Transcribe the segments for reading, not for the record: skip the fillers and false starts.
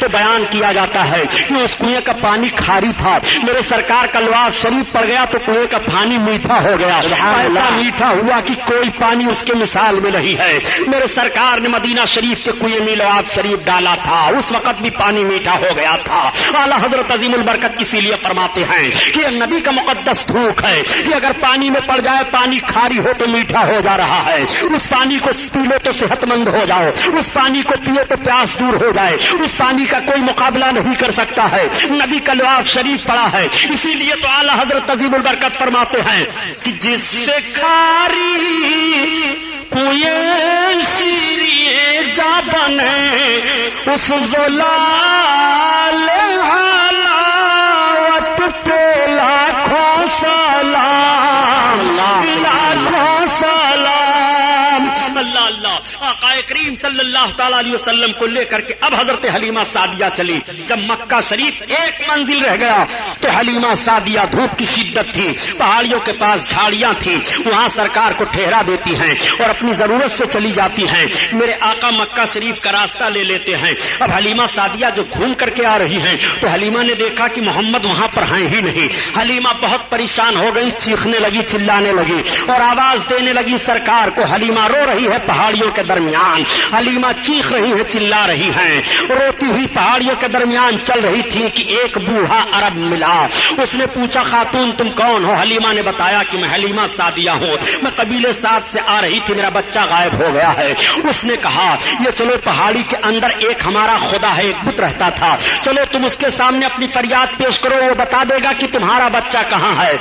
تو بیان کیا جاتا ہے کہ اس کنویں کا پانی کھاری تھا، میرے سرکار کا لحاظ شریف پڑ گیا تو کنویں کا پانی میٹھا ہو گیا، ایسا میٹھا ہوا کہ کوئی پانی اس کے مثال میں نہیں ہے۔ میرے سرکار نے مدینہ شریف کے کنویں میں لحاظ شریف ڈالا تھا، اس وقت بھی پانی میٹھا ہو گیا تھا۔ اعلیٰ حضرت عظیم البرکت اسی لیے فرماتے ہیں کہ یہ نبی کا مقدس تھوک ہے کہ اگر پانی میں پڑ جائے پانی کھاری ہو تو میٹھا ہو جا رہا ہے، اس پانی کو پی لو تو صحت مند ہو جاؤ، اس پانی کو پیو تو پیاس دور ہو جائے، اس پانی کا کوئی مقابلہ نہیں کر سکتا ہے۔ نبی کا لحاظ شریف پڑا ہے، اسی لیے تو اعلیٰ حضرت عظیم البرکت فرماتے ہیں کہ جس سے کھاری کوئی شیریں جا بنے اس زلال حلاوت پہ لاکھوں سلام، لاکھوں سلام۔ اللہ اللہ، آقا کریم صلی اللہ تعالی علیہ وسلم کو لے کر کے اب حضرت حلیمہ سعدیہ چلی۔ جب مکہ شریف ایک منزل رہ گیا تو حلیمہ سعدیہ، دھوپ کی شدت تھی، پہاڑیوں کے پاس جھاڑیاں تھی، وہاں سرکار کو ٹھہرا دیتی ہیں اور اپنی ضرورت سے چلی جاتی ہیں۔ میرے آقا مکہ شریف کا راستہ لے لیتے ہیں۔ اب حلیمہ سعدیہ جو گھوم کر کے آ رہی ہیں تو حلیمہ نے دیکھا کہ محمد وہاں پر ہیں ہی نہیں۔ حلیمہ بہت پریشان ہو گئی، چیخنے لگی، چلانے لگی اور آواز دینے لگی سرکار کو۔ حلیمہ رو رہی ہے پہاڑیوں کے درمیان، حلیمہ چیخ رہی ہے، چلا رہی ہیں، روتی ہوئی پہاڑیوں کے درمیان چل رہی تھی کہ ایک بوڑھا عرب ملا۔ اس نے پوچھا خاتون تم کون ہو؟ حلیمہ نے بتایا کہ میں حلیمہ سعدیہ ہوں، میں قبیلے سعد سے آ رہی تھی، میرا بچہ غائب ہو گیا ہے۔ اس نے کہا یہ چلو پہاڑی کے اندر ایک ہمارا خدا ہے، ایک بت رہتا تھا، چلو تم اس کے سامنے اپنی فریاد پیش کرو، وہ بتا دے گا کہ تمہارا بچہ کہاں ہے۔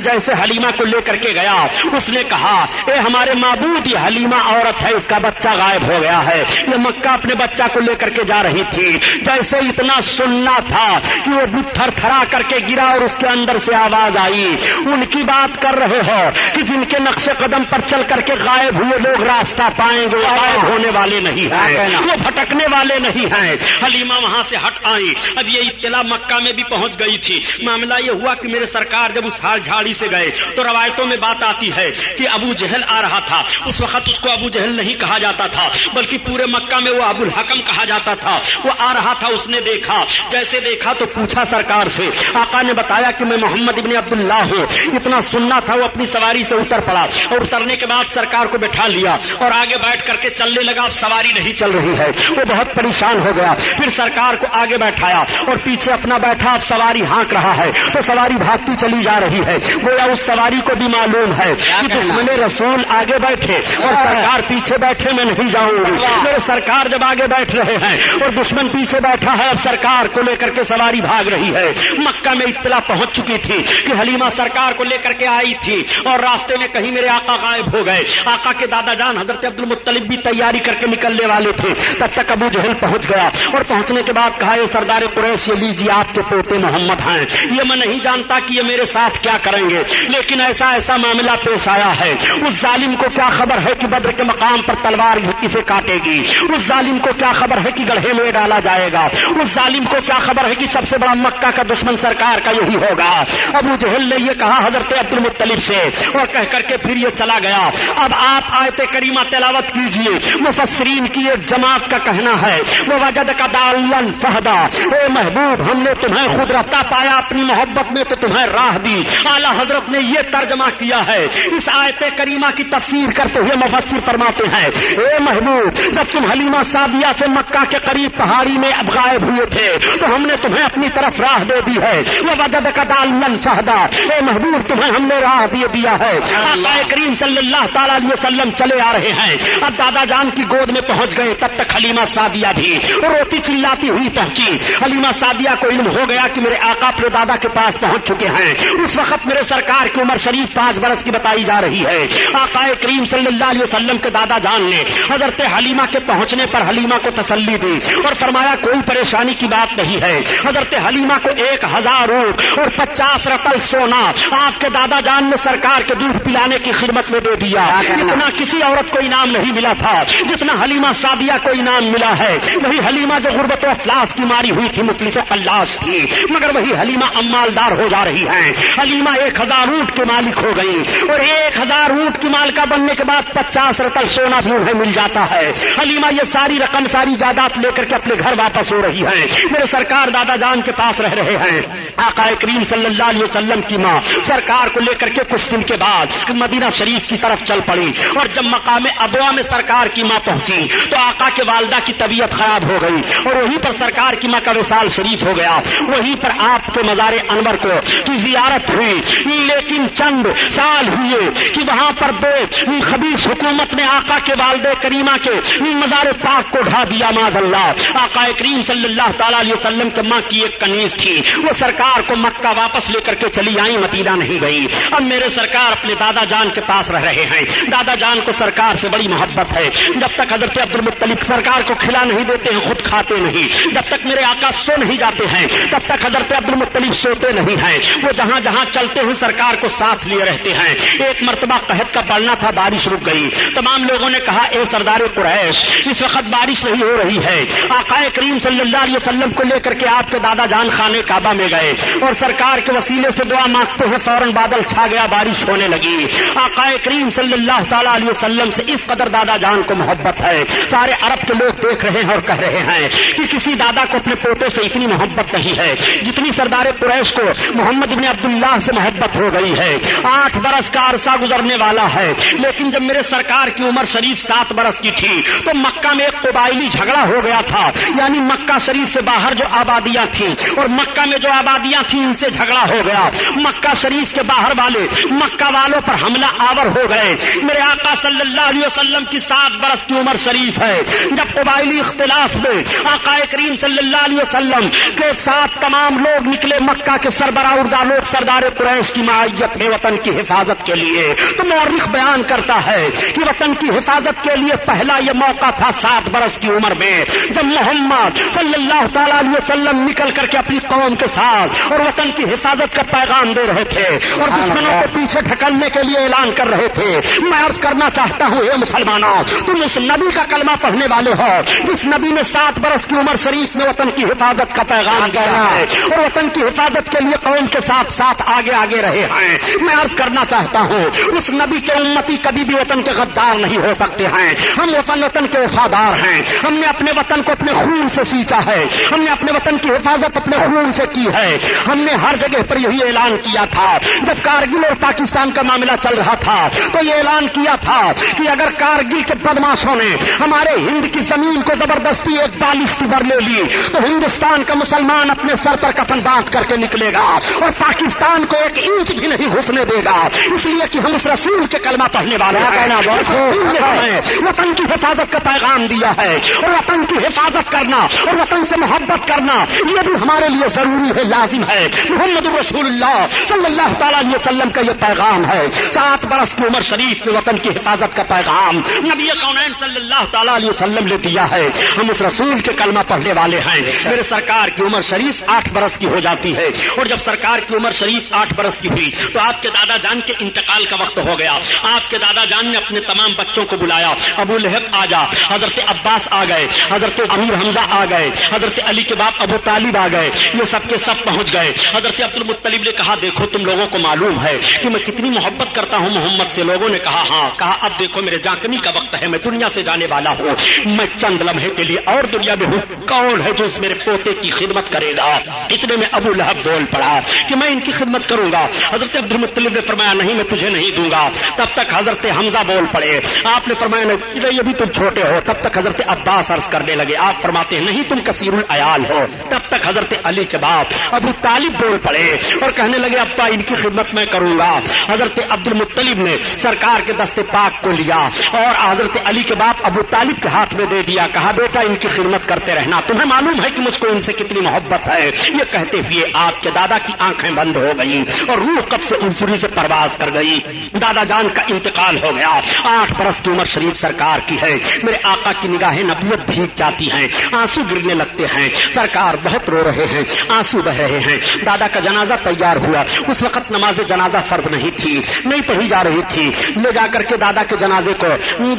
جیسے حلیمہ کو لے کر کے گیا، اس نے کہا اے ہمارے معبود، یہ حلیمہ عورت ہے، اس کا بچہ غائب ہو گیا ہے۔ یہ مکہ اپنے بچہ کو لے کر کے جا رہی تھی، جیسے اتنا سننا تھا کہ وہ بت تھر تھرا کر کے گرا اور اس کے اندر سے آواز آئی ان کی بات کر رہے ہو کہ جن کے نقش قدم پر چل کر کے غائب ہوئے لوگ راستہ پائیں گے، غائب ہونے والے نہیں ہیں، وہ بھٹکنے والے نہیں ہیں۔ حلیمہ وہاں سے ہٹ آئی۔ اب یہ اطلاع مکہ میں بھی پہنچ گئی تھی۔ معاملہ یہ ہوا کہ میرے سرکار جب اس حال جھاڑی سے گئے تو روایتوں میں بات آتی ہے کہ ابو جہل آ رہا تھا۔ اس وقت اس کو ابو جہل نہیں کہا جاتا تھا بلکہ پورے مکہ میں وہ ابو الحکم کہا جاتا تھا۔ وہ آ رہا تھا، اس نے دیکھا، جیسے دیکھا تو پوچھا سرکار سے۔ آقا نے بتایا کہ میں محمد ابن عبداللہ ہوں۔ اتنا سننا تھا، وہ اپنی سواری سے اتر پڑا اور اترنے کے بعد سرکار کو بٹھا لیا اور آگے بیٹھ کر کے چلنے لگا۔ اب سواری نہیں چل رہی ہے، وہ بہت پریشان ہو گیا۔ پھر سرکار کو آگے بیٹھایا اور پیچھے اپنا بیٹھا۔ اب سواری ہانک رہا ہے تو سواری بھاگتی چلی جا رہی ہے۔ گویا اس سواری کو بھی معلوم ہے کہ دشمن رسول آگے بیٹھے اور سرکار پیچھے بیٹھے، میں نہیں جاؤں گی۔ میرے سرکار جب آگے بیٹھ رہے ہیں اور دشمن پیچھے بیٹھا ہے، اب سرکار کو لے کر کے سواری بھاگ رہی ہے۔ مکہ میں اطلاع پہنچ چکی تھی کہ حلیمہ سرکار کو لے کر کے آئی تھی اور راستے میں کہیں میرے آقا غائب ہو گئے۔ آقا کے دادا جان حضرت عبد المطلب بھی تیاری کر کے نکلنے والے تھے، تب تک ابو جہل پہنچ گیا اور پہنچنے کے بعد کہا یہ سردار قریش، یہ لیجیے آپ کے پوتے محمد ہیں۔ یہ میں نہیں جانتا کہ یہ میرے ساتھ کیا کریں گے، لیکن ایسا معاملہ پیش آیا ہے۔ اس ظالم کو کیا خبر ہے کہ بدر کے مقام پر تلوار اسے کاٹے گی؟ اس ظالم کو کیا خبر ہے کہ گڑھے میں ڈالا جائے گا؟ اس ظالم کو کیا خبر ہے کہ سب سے بڑا مکہ کا دشمن سرکار کا یہی ہوگا؟ ابو جہل نے یہ کہا حضرت عبد المطلب سے اور کہہ کر کے پھر یہ چلا گیا۔ اب آپ آیت کریمہ تلاوت کیجئے۔ مفسرین کی ایک جماعت کا کہنا ہے وَوَجَدَكَ ضَالًّا فَهَدَىٰ، اے محبوب ہم نے تمہیں خود رفتہ پایا، اپنی محبت میں تو تمہیں راہ دی۔ اعلیٰ حضرت نے یہ ترجمہ کیا ہے۔ اس آیت کریمہ کی تفسیر کرتے ہوئے مفسر فرماتے ہیں اے محبوب جب تم حلیمہ سعدیہ سے مکہ کے قریب پہاڑی میں اب غائب ہوئے تھے تو ہم نے تمہیں اپنی طرف راہ دے دی ہے۔ وَوَجَدَكَ ضَالًّا فَهَدَىٰ، اے محبوب تمہیں ہم نے راہ دیا ہے۔ آقا کریم صلی اللہ تعالی علیہ وسلم چلے آ رہے ہیں، اب دادا جان کی گود میں پہنچ گئے، تب تک حلیمہ سعدیہ بھی روتی چلاتی ہوئی پہنچی۔ حلیمہ سعدیہ کو علم ہو گیا کہ میرے آقا اپنے دادا کے پاس پہنچ چکے ہیں۔ اس وقت میرے سرکار کی عمر شریف 5 برس کی بتائی جا رہی ہے۔ آقا کریم صلی اللہ علیہ وسلم کے دادا جان نے حضرت حلیمہ کے پہنچنے پر حلیمہ کو تسلی دی اور فرمایا کوئی پریشانی کی بات نہیں ہے۔ حضرت حلیمہ کو 1000 اونٹ اور 50 رطل سونا آپ کے دادا جان نے سرکار کے دودھ پلانے کی خدمت میں دے دیا۔ اتنا کسی عورت کو انعام نہیں ملا تھا جتنا حلیمہ سعدیہ کو انعام ملا ہے۔ وہی حلیمہ جو غربت و افلاس کی ماری ہوئی تھی، مفلس فلاس تھی، مگر وہی حلیمہ امالدار ہو جا رہی ہیں۔ حلیمہ 1000 اونٹ کے مالک ہو گئی اور 1000 اونٹ کی مالکہ بننے کے بعد 50 رطل سونا بھی انہیں مل مل جاتا ہے. حلیمہ یہ ساری رقم ساری جائیداد لے کر کے اپنے گھر واپس ہو رہی ہیں. میرے سرکار دادا جان کے پاس رہ رہے ہیں. آقا کریم صلی اللہ علیہ وسلم کی ماں سرکار کو لے کر کے کچھ دن کے بعد مدینہ شریف کی طرف چل پڑی. اور جب مقام ابوا میں سرکار کی ماں پہنچی تو آقا کے والدہ کی طبیعت خراب ہو گئی اور وہیں پر سرکار کی ماں کا وصال شریف ہو گیا. وہیں پر آپ کے مزار انور کو کی زیارت ہوئی. لیکن چند سال ہوئے کہ وہاں پر بے خبیث حکومت نے آقا کے والدہ کریمہ کے مزار پاک کو ڈھا دیا. معاذ اللہ. آقا کریم صلی اللہ تعالی علیہ وسلم کے ماں کی ایک کنیز تھی, وہ سرکار کو مکہ واپس لے کر کے چلی آئی, مدینہ نہیں گئی. اب میرے سرکار اپنے دادا جان کے پاس رہ رہے ہیں. دادا جان کو سرکار سے بڑی محبت ہے. جب تک حضرت عبد المطلب سرکار کو کھلا نہیں دیتے ہیں خود کھاتے نہیں. جب تک میرے آقا سو نہیں جاتے ہیں تب تک حضرت عبد المطلب سوتے نہیں ہیں. وہ جہاں جہاں چلتے ہیں سرکار کو ساتھ لیے رہتے ہیں. ایک مرتبہ قحط کا پڑنا تھا, بارش رک گئی. تمام لوگوں نے کہا اے سردار قریش اس وقت بارش نہیں ہو رہی ہے. آقا کریم صلی اللہ علیہ وسلم کو لے کر کے آپ کے دادا جان خانہ کعبہ میں گئے اور سرکار کے وسیلے سے دعا مانگتے ہیں. فوراً بادل چھا گیا, بارش ہونے لگی. آقا کریم صلی اللہ تعالی علیہ وسلم سے اس قدر دادا جان کو محبت ہے. سارے عرب کے لوگ دیکھ رہے ہیں اور کہہ رہے ہیں کہ کسی دادا کو اپنے پوتے سے اتنی محبت نہیں ہے جتنی سردار قریش کو محمد بن عبداللہ سے محبت ہو گئی ہے. 8 برس کا عرصہ گزرنے والا ہے, لیکن جب میرے سرکار کی عمر شریف 7 برس کی تھی تو مکہ میں ایک قبائلی جھگڑا ہو گیا تھا. یعنی مکہ شریف سے باہر جو آبادیاں تھیں اور مکہ میں جو آبادیاں تھیں ان سے جھگڑا ہو گیا. مکہ شریف کے باہر والے مکہ والوں پر حملہ آور ہو گئے. میرے آقا صلی اللہ علیہ وسلم کی 7 برس کی عمر شریف ہے. جب قبائلی اختلاف میں آقا کریم صلی اللہ علیہ وسلم کے ساتھ تمام لوگ نکلے, مکہ کے سربراہ اردہ لوگ سردار قریش کی معیت میں وطن کی حفاظت کے لیے, تو مورخ بیان کرتا ہے کہ وطن کی حفاظت کے لیے پہلا یہ موقع تھا 7 برس کی عمر میں جب محمد صلی اللہ تعالی علیہ وسلم نکل کر کے اپنی قوم کے ساتھ اور وطن کی حفاظت کا پیغام دے رہے تھے اور دشمنوں کو پیچھے ڈھکلنے کے لیے اعلان کر رہے تھے. میں عرض کرنا چاہتا ہوں اے مسلمانوں, تم اس نبی کا کلمہ پڑھنے والے ہو جس نبی نے 7 برس کی عمر شریف میں وطن کی حفاظت کا پیغام دیا ہے اور وطن کی حفاظت کے لیے قوم کے ساتھ ساتھ آگے آگے رہے ہیں. میں عرض کرنا چاہتا ہوں اس نبی کے امتی کبھی بھی وطن کے غدار نہیں ہو سکتے ہیں. ہم وطن کے وفادار ہیں. ہم نے اپنے وطن کو اپنے خون سے سینچا ہے. ہم نے اپنے وطن کی حفاظت اپنے خون سے کی ہے. ہم نے ہر جگہ پر یہی اعلان کیا تھا. جب کارگل اور پاکستان کا معاملہ چل رہا تھا تو یہ اعلان کیا تھا کہ اگر کارگل کے بدماشوں نے ہمارے ہند کی زمین کو زبردستی ایک بالشتی بر لے لی تو ہندوستان کا مسلمان اپنے سر پر کفن باندھ کر کے نکلے گا اور پاکستان کو 1 انچ بھی نہیں گھسنے دے گا. اس لیے کہ ہم اس رسول کے کلمہ پڑھنے والے ہیں. وطن کی حفاظت کا پیغام دیا ہے اور وطن کی حفاظت کرنا اور وطن سے محبت کرنا یہ بھی ہمارے لیے ضروری ہے, لازم ہے. محمد رسول اللہ صلی اللہ تعالی علیہ وسلم کا یہ پیغام ہے. 7 برس کی عمر شریف میں وطن کی حفاظت کا پیغام نبی کونین صلی اللہ تعالی علیہ وسلم نے دیا ہے. ہم اس رسول کے کلمہ پڑھنے والے ہیں. میرے سرکار کی عمر شریف 8 برس کی ہو جاتی ہے اور جب سرکار کی عمر شریف 8 برس کی ہوئی تو آپ کے دادا جان کے انتقال کا وقت ہو گیا. آپ کے دادا جان نے اپنے تمام بچوں کو بلایا. ابو لہب آ جا, حضرت عباس آ گئے, حضرت امیر حمزہ آ گئے, حضرت علی کے باپ ابو طالب آ گئے. یہ سب کے سب پہنچ گئے. حضرت عبد المطلب نے کہا دیکھو تم لوگوں کو معلوم ہے کہ میں کتنی محبت کرتا ہوں محمد سے. لوگوں نے کہا ہاں. کہا اب دیکھو میرے جانکنی کا وقت ہے, میں دنیا سے جانے والا ہوں, میں چند لمحے کے لیے اور دنیا میں ہوں. کون ہے جو اس میرے پوتے کی خدمت کرے گا؟ اتنے میں ابو لہب بول پڑا کہ میں ان کی خدمت کروں گا. حضرت عبد المطلب نے فرمایا نہیں میں تجھے نہیں دوں گا. تب تک حضرت حمزہ بول پڑے. آپ نے فرمایا نہیں یہ بھی تم چھوٹے ہو. تب تک حضرت عباس عرض کرنے لگے. آپ فرماتے ہیں نہیں تم کثیر العیال ہو. تب تک حضرت علی کے باپ ابو طالب بول پڑے اور کہنے لگے ابا ان کی خدمت میں کروں گا. حضرت عبد المطلب نے سرکار کے دست پاک کو لیا اور حضرت علی کے باپ ابو طالب کے ہاتھ میں دے دیا. کہا بیٹا ان کی خدمت کرتے رہنا, تمہیں معلوم ہے کہ مجھ کو ان سے کتنی محبت ہے. یہ کہتے ہوئے آپ کے دادا کی آنکھیں بند ہو گئی اور روح کب سے انسری سے پرواز کر گئی. دادا جان کا انتقال ہو گیا. 8 برس کی عمر شریف سرکار کی ہے. میرے آقا کی نگاہیں نبوت بھیگ جاتی ہیں, آنسو گرنے لگتے ہیں. سرکار بہت بہت رو رہے ہیں, آنسو بہ رہے ہیں. دادا کا جنازہ تیار ہوا. اس وقت نماز جنازہ فرض نہیں تھی, نہیں پڑھی جا رہی تھی. لے جا کر کے دادا کے جنازے کو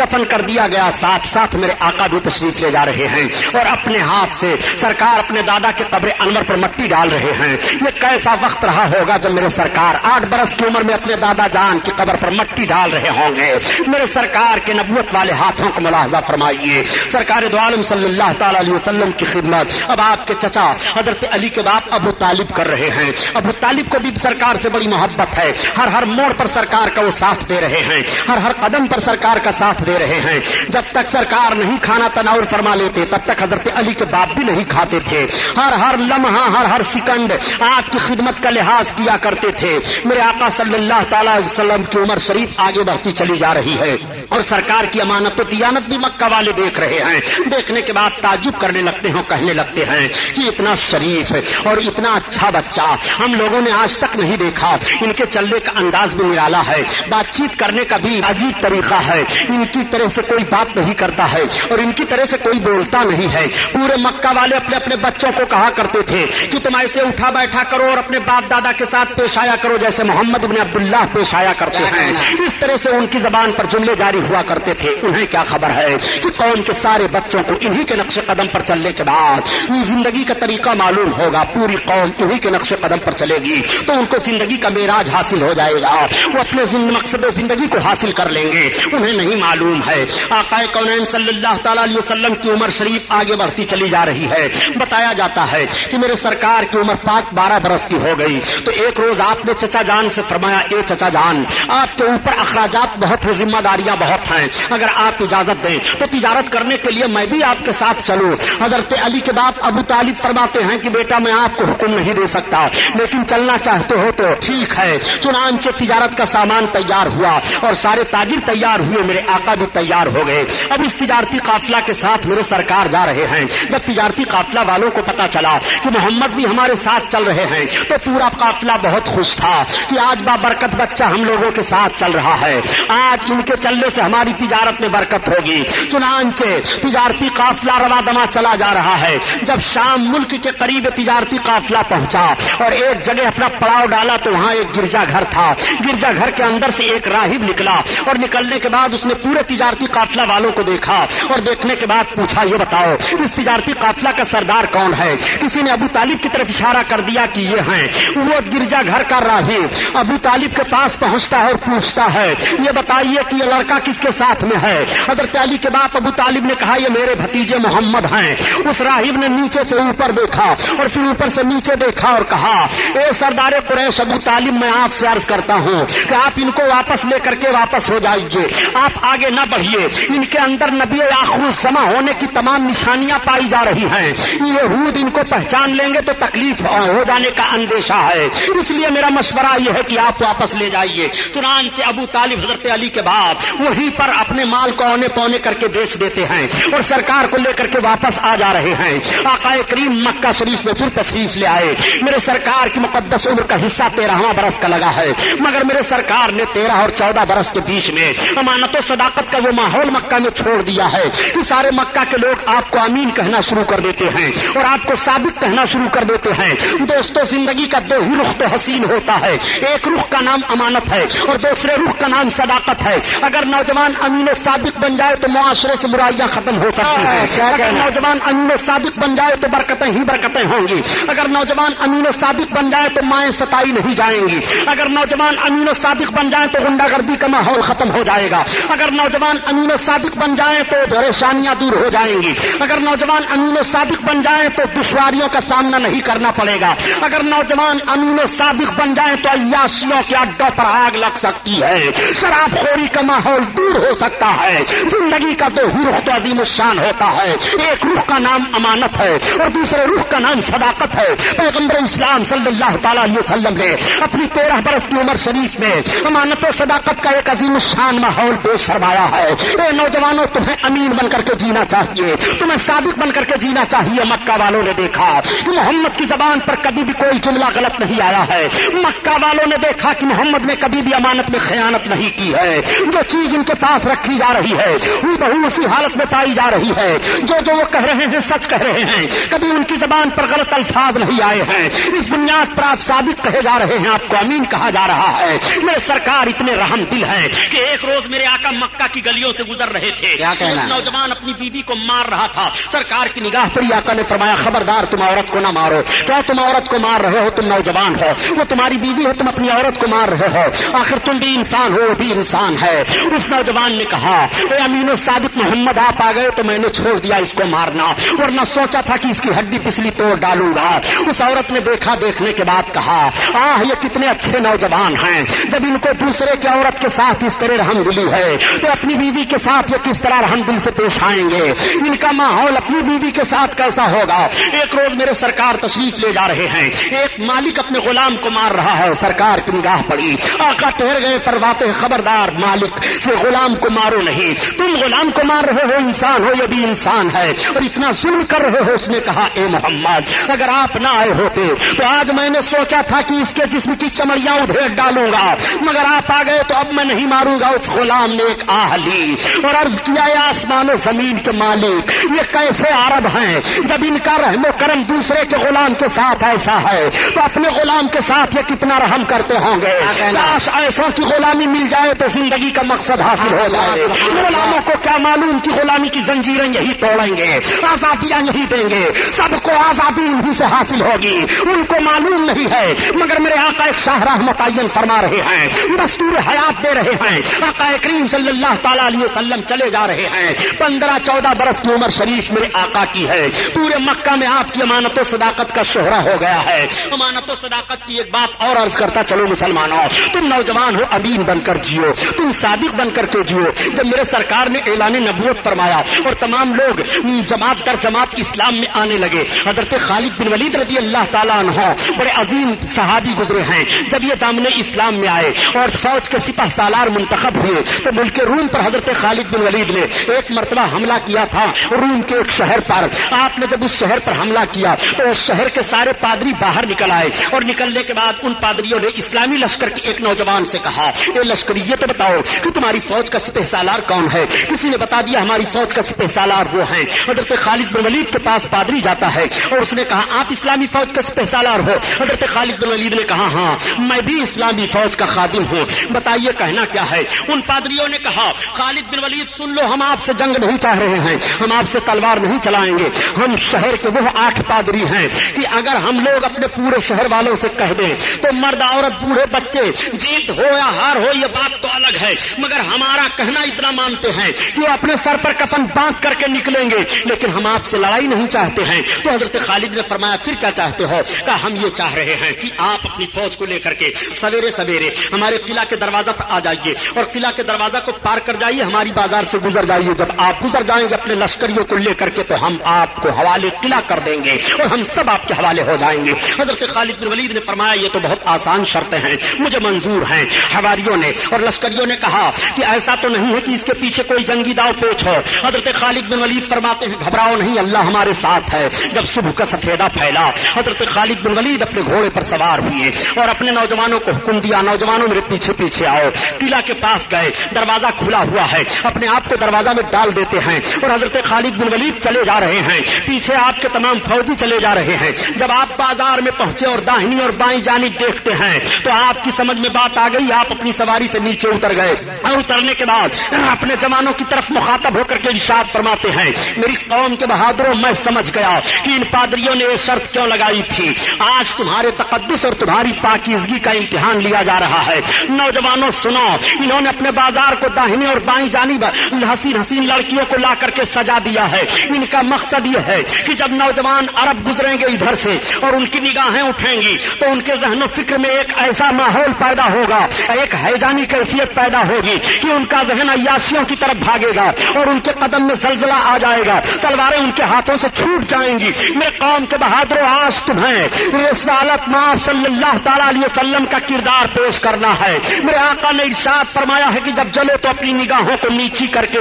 دفن کر دیا گیا. ساتھ ساتھ میرے آقا بھی تشریف لے جا رہے ہیں اور اپنے ہاتھ سے سرکار اپنے دادا کے قبر انور پر مٹی ڈال رہے ہیں. یہ کیسا وقت رہا ہوگا جب میرے سرکار 8 برس کی عمر میں اپنے دادا جان کی قبر پر مٹی ڈال رہے ہوں گے. میرے سرکار کے نبوت والے ہاتھوں کو ملاحظہ فرمائیے. سرکار دو عالم صلی اللہ تعالی علیہ وسلم کی خدمت اب آپ کے چچا حضرت علی کے باپ ابو طالب کر رہے ہیں. ابو طالب کو بھی سرکار سے بڑی محبت ہے. ہر موڑ پر سرکار کا وہ ساتھ دے رہے ہیں, ہر قدم پر سرکار کا ساتھ دے رہے ہیں. جب تک سرکار نہیں کھانا تناول فرما لیتے تب تک حضرت علی کے باپ بھی نہیں کھاتے تھے. ہر لمحہ ہر سیکنڈ آپ کی خدمت کا لحاظ کیا کرتے تھے. میرے آقا صلی اللہ تعالی علیہ وسلم کی عمر شریف آگے بڑھتی چلی جا رہی ہے اور سرکار کی امانت و دیانت بھی مکہ والے دیکھ رہے ہیں. دیکھنے کے بعد تعجب کرنے لگتے ہیں, کہنے لگتے ہیں کہ اتنا شریف اور اتنا اچھا بچہ ہم لوگوں نے آج تک نہیں دیکھا. ان کے چلنے کا انداز بھی نرالا ہے, بات چیت کرنے کا بھی عجیب طریقہ ہے. ان کی طرح سے کوئی بات نہیں کرتا ہے اور ان کی طرح سے کوئی بولتا نہیں ہے. پورے مکہ والے اپنے اپنے بچوں کو کہا کرتے تھے کہ تم ایسے اٹھا بیٹھا کرو اور اپنے باپ دادا کے ساتھ پیش آیا کرو جیسے محمد بن عبداللہ پیش آیا کرتے ہیں. اس طرح سے ان کی زبان پر جملے جاری ہوا کرتے تھے. انہیں کیا خبر ہے کہ قوم کے سارے بچوں کو انہی کے نقش قدم پر چلنے کے بعد زندگی کا طریقہ معلوم ہوگا. پوری قوم انہی کے نقش قدم پر چلے گی تو ان کو زندگی کا معراج حاصل ہو جائے گا, وہ اپنے مقصد زندگی کو حاصل کر لیں گے. انہیں نہیں معلوم ہے آقا کونین صلی اللہ تعالی علیہ وسلم کی عمر شریف آگے بڑھتی چلی جا رہی ہے. بتایا جاتا ہے کہ میرے سرکار کی عمر پاک 12 برس کی ہو گئی تو ایک روز آپ نے چچا جان سے فرمایا, اے چچا جان آپ کے اوپر اخراجات بہت ہیں, ذمہ داریاں بہت ہیں, اگر آپ اجازت دیں تو تجارت کرنے کے لیے میں بھی آپ کے ساتھ چلوں. حضرت علی کے باپ ابو طالب فرماتے ہیں کہ بیٹا میں آپ کو حکم نہیں دے سکتا لیکن چلنا چاہتے ہو تو ٹھیک ہے. چنانچہ تجارت کا سامان تیار ہوا اور سارے تاجر تیار ہوئے, میرے آقا بھی تیار ہو گئے. اب اس تجارتی قافلہ کے ساتھ میرے سرکار جا رہے ہیں. جب تجارتی قافلہ والوں کو پتا چلا کہ محمد بھی ہمارے ساتھ چل رہے ہیں تو پورا قافلہ بہت خوش تھا کہ آج بابرکت بچہ ہم لوگوں کے ساتھ چل رہا ہے, آج ان کے چلنے سے ہماری تجارت میں برکت ہوگی. چنانچہ تجارتی قافلہ روا دما چلا جا رہا ہے. جب شام ملک کے قریب تجارتی قافلہ پہنچا اور ایک جگہ اپنا پڑاؤ ڈالا تو وہاں ایک گرجا گھر تھا. گرجا گھر کے اندر سے ایک راہب نکلا اور نکلنے کے بعد اس نے پورے تجارتی قافلہ والوں کو دیکھا اور دیکھنے کے بعد پوچھا, یہ بتاؤ اس تجارتی قافلہ کا سردار کون ہے؟ کسی نے ابو طالب کی طرف اشارہ کر دیا کہ یہ ہیں. وہ گرجا گھر کا راہب ابو طالب کے پاس پہنچتا ہے اور پوچھتا ہے, یہ بتائیے کہ یہ لڑکا کس کے ساتھ میں ہے؟ حضرت علی کے باپ ابو طالب نے کہا, یہ میرے بھتیجے محمد ہیں. اس راہب نے نیچے سے اوپر دیکھا اور پھر اوپر سے نیچے دیکھا اور کہا, اے سردار قریش ابو طالب میں آپ سے عرض کرتا ہوں کہ آپ ان کو واپس لے کر کے واپس ہو جائیے, آپ آگے نہ بڑھیے. ان کے اندر نبی آخر الزماں ہونے کی تمام نشانیاں پائی جا رہی ہیں. یہود ان کو پہچان لیں گے تو تکلیف ہو جانے کا اندیشہ ہے, اس لیے میرا مشورہ یہ ہے کہ آپ واپس لے جائیے. چنانچہ ابو طالب حضرت علی کے باپ وہیں پر اپنے مال کو اونے پونے کر کے بیچ دیتے ہیں اور سرکار کو لے کر کے واپس آ جا رہے ہیں. آقا کریم مکہ شریف میں پھر تشریف لے آئے. میرے سرکار کی مقدس عمر کا حصہ 13واں برس کا لگا ہے, مگر میرے سرکار نے 13 اور 14 برس کے بیچ میں امانت و صداقت کا وہ ماحول مکہ میں چھوڑ دیا ہے کہ سارے مکہ کے لوگ آپ کو امین کہنا شروع کر دیتے ہیں اور آپ کو صادق کہنا شروع کر دیتے ہیں. دوستو زندگی کا 2 ہی رخ تو حسین ہوتا ہے, ایک رخ کا نام امانت ہے اور دوسرے رخ کا نام صداقت ہے. اگر نوجوان امین و صادق بن جائے تو معاشرے سے برائیاں ختم ہو سکتی ہیں. اگر نوجوان امین و صادق بن جائے تو برکتیں ہی برکتیں ہوں گی. اگر نوجوان امین و صادق بن جائے تو مائیں ستائی نہیں جائیں گی. اگر نوجوان امین و صادق بن جائے تو غنڈہ گردی کا ماحول ختم ہو جائے گا. اگر نوجوان امین و صادق بن جائے تو پریشانیاں دور ہو جائیں گی. اگر نوجوان امین و صادق بن جائے تو دشواریوں کا سامنا نہیں کرنا پڑے گا. اگر نوجوان امین و صادق بن جائے تو عیاشیوں کے اڈوں پر آگ لگ سکتی ہے, شراب خوری کا ماحول دور ہو سکتا ہے. زندگی کا 2 ہی رخ تو عظیم الشان ہوتا ہے, ایک رخ کا نام امانت ہے اور دوسرے رخ کا نام صداقت ہے. پیغمبر اسلام صلی اللہ تعالی علیہ وسلم نے اپنی 13 برس کی عمر شریف میں امانت و صداقت کا ایک عظیم الشان ماحول پیش فرمایا ہے. اے نوجوانوں, تمہیں امین بن کر کے جینا چاہیے, تمہیں صادق بن کر کے جینا چاہیے. مکہ والوں نے دیکھا کہ محمد کی زبان پر کبھی بھی کوئی جملہ غلط نہیں آیا ہے. مکہ والوں نے دیکھا کہ محمد نے کبھی بھی امانت میں خیانت نہیں کی ہے. جو چیز ان کے پاس رکھی جا رہی ہے وہ بہو اسی حالت میں پائی جا رہی ہے. جو وہ کہہ رہے ہیں سچ کہہ رہے ہیں. کبھی ان کی زبان پر غلط الفاظ نہیں آئے ہیں، اس بنیاد پر آپ صادق کہے جا رہے ہیں، آپ کو امین کہا جا رہا ہے۔ میرے سرکار اتنے رحم دل ہیں کہ ایک روز میرے آقا مکہ کی گلیوں سے گزر رہے تھے، ایک نوجوان اپنی بیوی کو مار رہا تھا، سرکار کی نگاہ پڑی، آقا نے فرمایا خبردار تم عورت کو نہ مارو، کیا تم عورت کو مار رہے ہو؟ تم نوجوان ہو، وہ تمہاری بیوی ہے، تم اپنی عورت کو مار رہے ہو، آخر تم بھی انسان ہو، وہ بھی انسان ہے۔ اس نوجوان نے کہا اے امین و صادق محمد، آپ آ گئے تو میں نے چھوڑ دیا اس کو مارنا، ورنہ سوچا تھا کہ اس کی ہڈی پسلی توڑ ڈالوں گا۔ اس عورت نے دیکھا، دیکھنے کے بعد کہا آہ یہ کتنے اچھے نوجوان ہیں، جب ان کو دوسرے کی عورت کے ساتھ اس طرح رحم دلی ہے تو اپنی بیوی کے ساتھ یہ کس طرح رحم دل سے پیش آئیں گے، ان کا ماحول اپنی بیوی کے ساتھ کیسا ہوگا۔ ایک روز میرے سرکار تشریف لے جا رہے ہیں، ایک مالک اپنے غلام کو مار رہا ہے، سرکار کی نگاہ پڑی، آقا ٹھہر گئے، فرماتے ہیں خبردار مالک سے غلام کو مارو نہیں، تم غلام کو مار رہے ہو، انسان ہو، یہ بھی انسان ہے اور اتنا ظلم کر رہے ہو۔ اس نے کہا اے محمد اگر آپ نہ آئے ہوتے تو آج میں نے سوچا تھا کہ اس کے جسم کی چمڑیاں ادھیڑ ڈالوں گا، مگر آپ آ گئے تو اب میں نہیں ماروں گا۔ اس غلام نے ایک آہ لی اور عرض کیا اے آسمان و زمین کے مالک، یہ کیسے عرب ہیں جب ان کا رحم و کرم دوسرے کے غلام کے ساتھ ایسا ہے تو اپنے غلام کے ساتھ یہ کتنا رحم کرتے ہوں گے۔ کاش ایسوں کی غلامی مل جائے تو زندگی کا مقصد حاصل ہو جائے۔ غلاموں کو کیا معلوم کہ غلامی کی زنجیریں یہی توڑیں گے، آزادیاں یہی دیں گے، سب کو آزادی انہی سے حاصل ہوگی، ان کو معلوم نہیں ہے۔ مگر میرے آقا ایک شاہراہ متعین فرما رہے ہیں، دستور حیات دے رہے ہیں، آقا کریم صلی اللہ تعالی علیہ وسلم چلے جا رہے ہیں، 15-14 برس کی عمر شریف میرے آقا کی ہے، پورے مکہ میں آپ کی امانت و صداقت کا شہرہ ہو گیا ہے۔ امانت و صداقت کی ایک بات اور عرض کرتا چلو مسلمانوں، تم نوجوان ہو، امین بن کر جیو، تم صادق بن کر کے جیو۔ جب میرے سرکار نے اعلان نبوت فرمایا اور تمام لوگ جماعت در جماعت اسلام میں آنے لگے، حضرت خالد بن ولید رضی اللہ تعالیٰ عنہ بڑے عظیم صحابی گزرے ہیں، جب یہ دامن اسلام میں آئے اور فوج کے سپہ سالار منتخب ہوئے تو ملک روم پر حضرت خالد بن ولید نے ایک مرتبہ حملہ کیا تھا روم کے ایک شہر پر۔ آپ نے جب اس شہر پر حملہ کیا تو اس شہر کے سارے پادری باہر نکل آئے اور نکلنے کے بعد ان پادریوں نے اسلامی لشکر کے ایک نوجوان سے کہا اے لشکری یہ تو بتاؤ کہ تمہاری فوج کا سپہ سالار کون ہے؟ کسی نے بتا دیا ہماری فوج کا سپہ سالار وہ ہیں۔ حضرت خالد بن ولید کے پاس پادری جاتا ہے اور اس نے کہا آپ اسلامی فوج کا سپہ سالار ہو؟ حضرت خالد بن ولید نے کہا ہاں میں بھی اسلامی فوج کا خادم ہوں، بتائیے کہنا کیا ہے؟ ان پادریوں نے کہا خالد بن ولید سن لو، ہم آپ سے جنگ نہیں چاہ رہے ہیں، ہم آپ سے تلوار نہیں چلائیں گے، ہم شہر کے وہ 8 پادری ہیں کہ اگر ہم لوگ اپنے پورے شہر والوں سے کہہ دیں تو مرد عورت بوڑھے بچے جیت ہو یا ہار ہو یہ بات تو الگ ہے، مگر ہمارا کہنا اتنا مانتے ہیں کہ وہ اپنے سر پر کفن باندھ کر کے نکلیں گے، لیکن ہم آپ سے لڑائی نہیں چاہتے ہیں۔ تو حضرت خالد نے فرمایا پھر کیا چاہتے ہو؟ کہا ہم یہ چاہ رہے ہیں کہ آپ اپنی فوج کو لے کر کے سویرے سویرے ہمارے قلعہ کے دروازہ پر آ جائیے اور قلعہ کے دروازہ کو پار کر جائیے، ہماری بازار سے گزر جائیے، جب آپ گزر جائیں گے اپنے لشکریوں کو لے کر کے تو ہم آپ کو حوالے قلعہ کر دیں گے اور ہم سب آپ کے حوالے ہو جائیں گے۔ حضرت خالد بن ولید نے فرمایا یہ تو بہت آسان شرطیں ہیں، مجھے منظور ہیں۔ حواریوں نے اور لشکریوں نے کہا کہ ایسا تو نہیں ہے کہ اس کے پیچھے کوئی جنگی داؤ پیچ ہو؟ حضرت خالد بن ولید فرماتے ہیں گھبراؤ نہیں، اللہ ہمارے ساتھ ہے۔ جب صبح کا سفیدہ پھیلا حضرت خالد بن ولید اپنے گھوڑے پر سوار ہوئے اور اپنے نوجوانوں کو حکم دیا نوجوانوں میرے پیچھے پیچھے آؤ۔ قلعہ کے پاس گئے، دروازہ کھلا ہوا ہے، اپنے آپ کو دروازہ میں ڈال دیتے ہیں اور حضرت خالد بن ولید چلے جا رہے ہیں، پیچھے آپ کے تمام فوجی چلے جا رہے ہیں۔ جب آپ بازار میں پہنچے اور داہنی اور بائیں جانب دیکھتے ہیں تو آپ کی سمجھ میں بات آ گئی، آپ اپنی سواری سے نیچے اتر گئے اور اترنے کے بعد اپنے جوانوں کی طرف مخاطب ہو کر کے ارشاد فرماتے ہیں میری قوم کے بہادروں میں سمجھ گیا کہ ان پادریوں نے یہ شرط کیوں لگائی تھی، آج تمہارے تقدس اور تمہاری پاکیزگی کا امتحان لیا جا رہا ہے۔ نوجوانوں سنو، انہوں نے اپنے بازار کو داہنی اور بائیں جانب حسین حسین لڑکیوں کو لا کر کے سجا دیا ہے۔ ان کا مقصد یہ ہے کہ جب نوجوان عرب گزریں گے ادھر سے اور ان کی نگاہیں اٹھیں گی تو ان کے ذہن و فکر میں ایک ایسا ماحول پیدا ہوگا، ایک ہیجانی کیفیت پیدا ہوگی کہ ان کا ذہن عیاشیوں کی طرف بھاگے گا اور ان کے قدم میں زلزلہ آ جائے گا، تلواریں ان کے ہاتھوں سے چھوٹ جائیں گی۔ میرے قوم کے بہادروں آج تمہیں رسالت مآب صلی اللہ تعالی علیہ وسلم کا کردار پیش کرنا ہے۔ میرے آقا نے ارشاد فرمایا ہے کہ جب چلو تو اپنی نگاہوں کو نیچی کر کے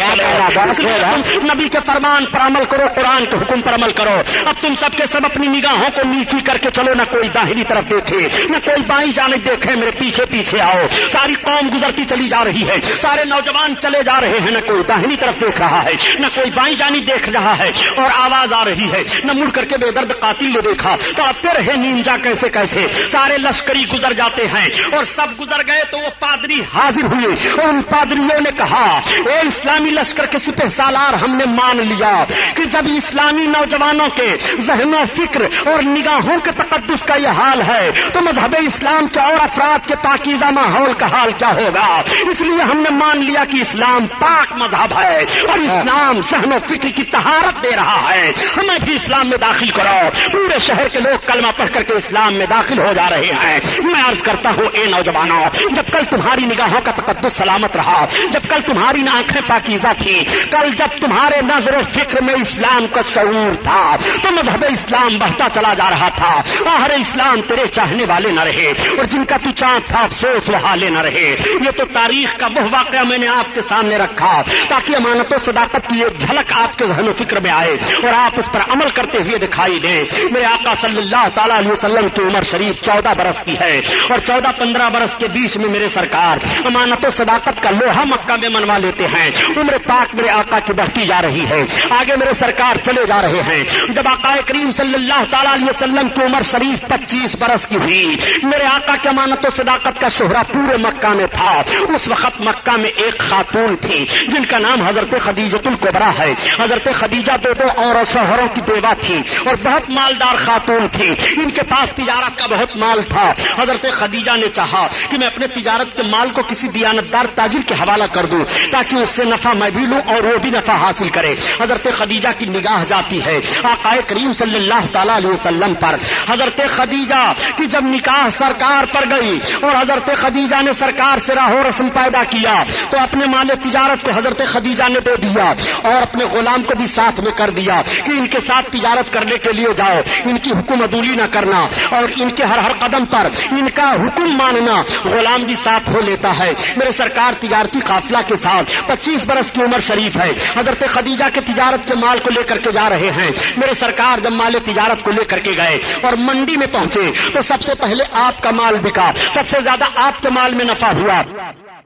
نبی کے فرمان پر عمل کرو، قرآن کے حکم پر عمل کرو۔ اب تم سب کے سب اپنی نگاہوں کو نیچی کر کے چلو، نہ کوئی داہنی طرف دیکھے نہ کوئی بائیں جانب دیکھے، میرے پیچھے پیچھے آؤ۔ ساری قوم گزرتی چلی جا رہی ہے، سارے نوجوان چلے جا رہے ہیں، نہ کوئی داہنی طرف دیکھ رہا ہے نہ کوئی بائیں جانب دیکھ رہا ہے، اور آواز آ رہی ہے نہ مڑ کر کے بے درد قاتل نے دیکھا تو ابتے رہے نینجا کیسے کیسے سارے لشکری گزر جاتے ہیں اور سب گزر گئے تو وہ پادری حاضر ہوئے اور ان پادریوں نے کہا اے اسلامی لشکر کے سپہ سالار ہم نے مان لیا کہ جب اسلامی نوجوانوں کے ذہن و فکر اور نگاہوں کے تقدس کا یہ حال ہے تو مذہب اسلام کے اور افراد کے پاکیزہ ماحول کا حال کیا ہوگا. اس لیے ہم نے مان لیا کہ اسلام پاک مذہب ہے اور اسلام ذہن و فکر کی طہارت دے رہا ہے, ہمیں بھی اسلام میں داخل کرو. پورے شہر کے لوگ کلمہ پڑھ کر کے اسلام میں داخل ہو جا رہے ہیں. میں عرض کرتا ہوں اے نوجوانوں, جب کل تمہاری نگاہوں کا تقدس سلامت رہا, جب کل تمہاری آنکھیں پاکیزہ تھی, کل جب تمہارے نظر و فکر میں اسلام کا شعور تھا تو مذہب اسلام بڑھتا چلا جا رہا تھا. آخر اسلام تیرے چاہنے والے نہ رہے اور جن کا تو چاند تھا افسوس وہ حالے نہ رہے. یہ تو تاریخ کا وہ واقعہ میں نے آپ کے سامنے رکھا تاکہ امانت و صداقت کی ایک جھلک آپ کے ذہن و فکر میں آئے اور آپ اس پر عمل کرتے ہوئے دکھائی دیں. میرے آقا صلی اللہ تعالیٰ علیہ وسلم کی عمر شریف 14 برس کی ہے اور 14-15 برس کے بیچ میں میرے سرکار امانت و صداقت کا لوہا مکہ میں منوا لیتے ہیں. عمر پاک میرے آقا کی بڑھتی جا رہی ہے, آگے میرے سرکار چلے جا رہے ہیں. جب آقا کریم صلی اللہ تعالیٰ علیہ وسلم کی عمر شریف 25 برس کی ہوئی, میرے آقا کی امانت و صداقت کا شہرہ پورے مکہ میں تھا. اس وقت مکہ میں ایک خاتون تھی جن کا نام حضرت خدیجۃ الکبریٰ ہے. حضرت خدیجہ دو اور شوہروں کی بیوہ تھی اور بہت مالدار خاتون تھی. ان کے پاس تجارت کا بہت مال تھا. حضرت خدیجہ نے چاہا کہ میں اپنے تجارت کے مال کو کسی دیانتدار تاجر کے حوالہ کر دوں تاکہ اس سے نفع میں بھی لوں اور وہ بھی نفع حاصل کرے. حضرت خدیجہ کی نگاہ جاتی ہے آقا کریم صلی اللہ تعالیٰ علیہ وسلم پر. حضرت خدیجہ کی جب نکاح سرکار پر گئی اور حضرت خدیجہ نے سرکار سے راہ و رسم پیدا کیا تو اپنے مال تجارت کو حضرت خدیجہ نے دے دیا اور اپنے غلام کو بھی ساتھ میں کر دیا کہ ان کے ساتھ تجارت کرنے کے لیے جاؤ, ان کی حکم عدولی نہ کرنا اور ان کے ہر قدم پر ان کا حکم ماننا. غلام بھی ساتھ ہو لیتا ہے. میرے سرکار تجارتی قافلہ کے ساتھ 25 برس کی عمر شریف ہے, حضرت خدیجہ کے تجارت کے مال کو لے کر کے جا رہے ہیں. میرے سرکار جب مال تجارت کو لے کر کے گئے اور منڈی میں پہنچے تو سب سے پہلے آپ کا مال بکا, سب سے زیادہ آپ کے مال میں نفع ہوا.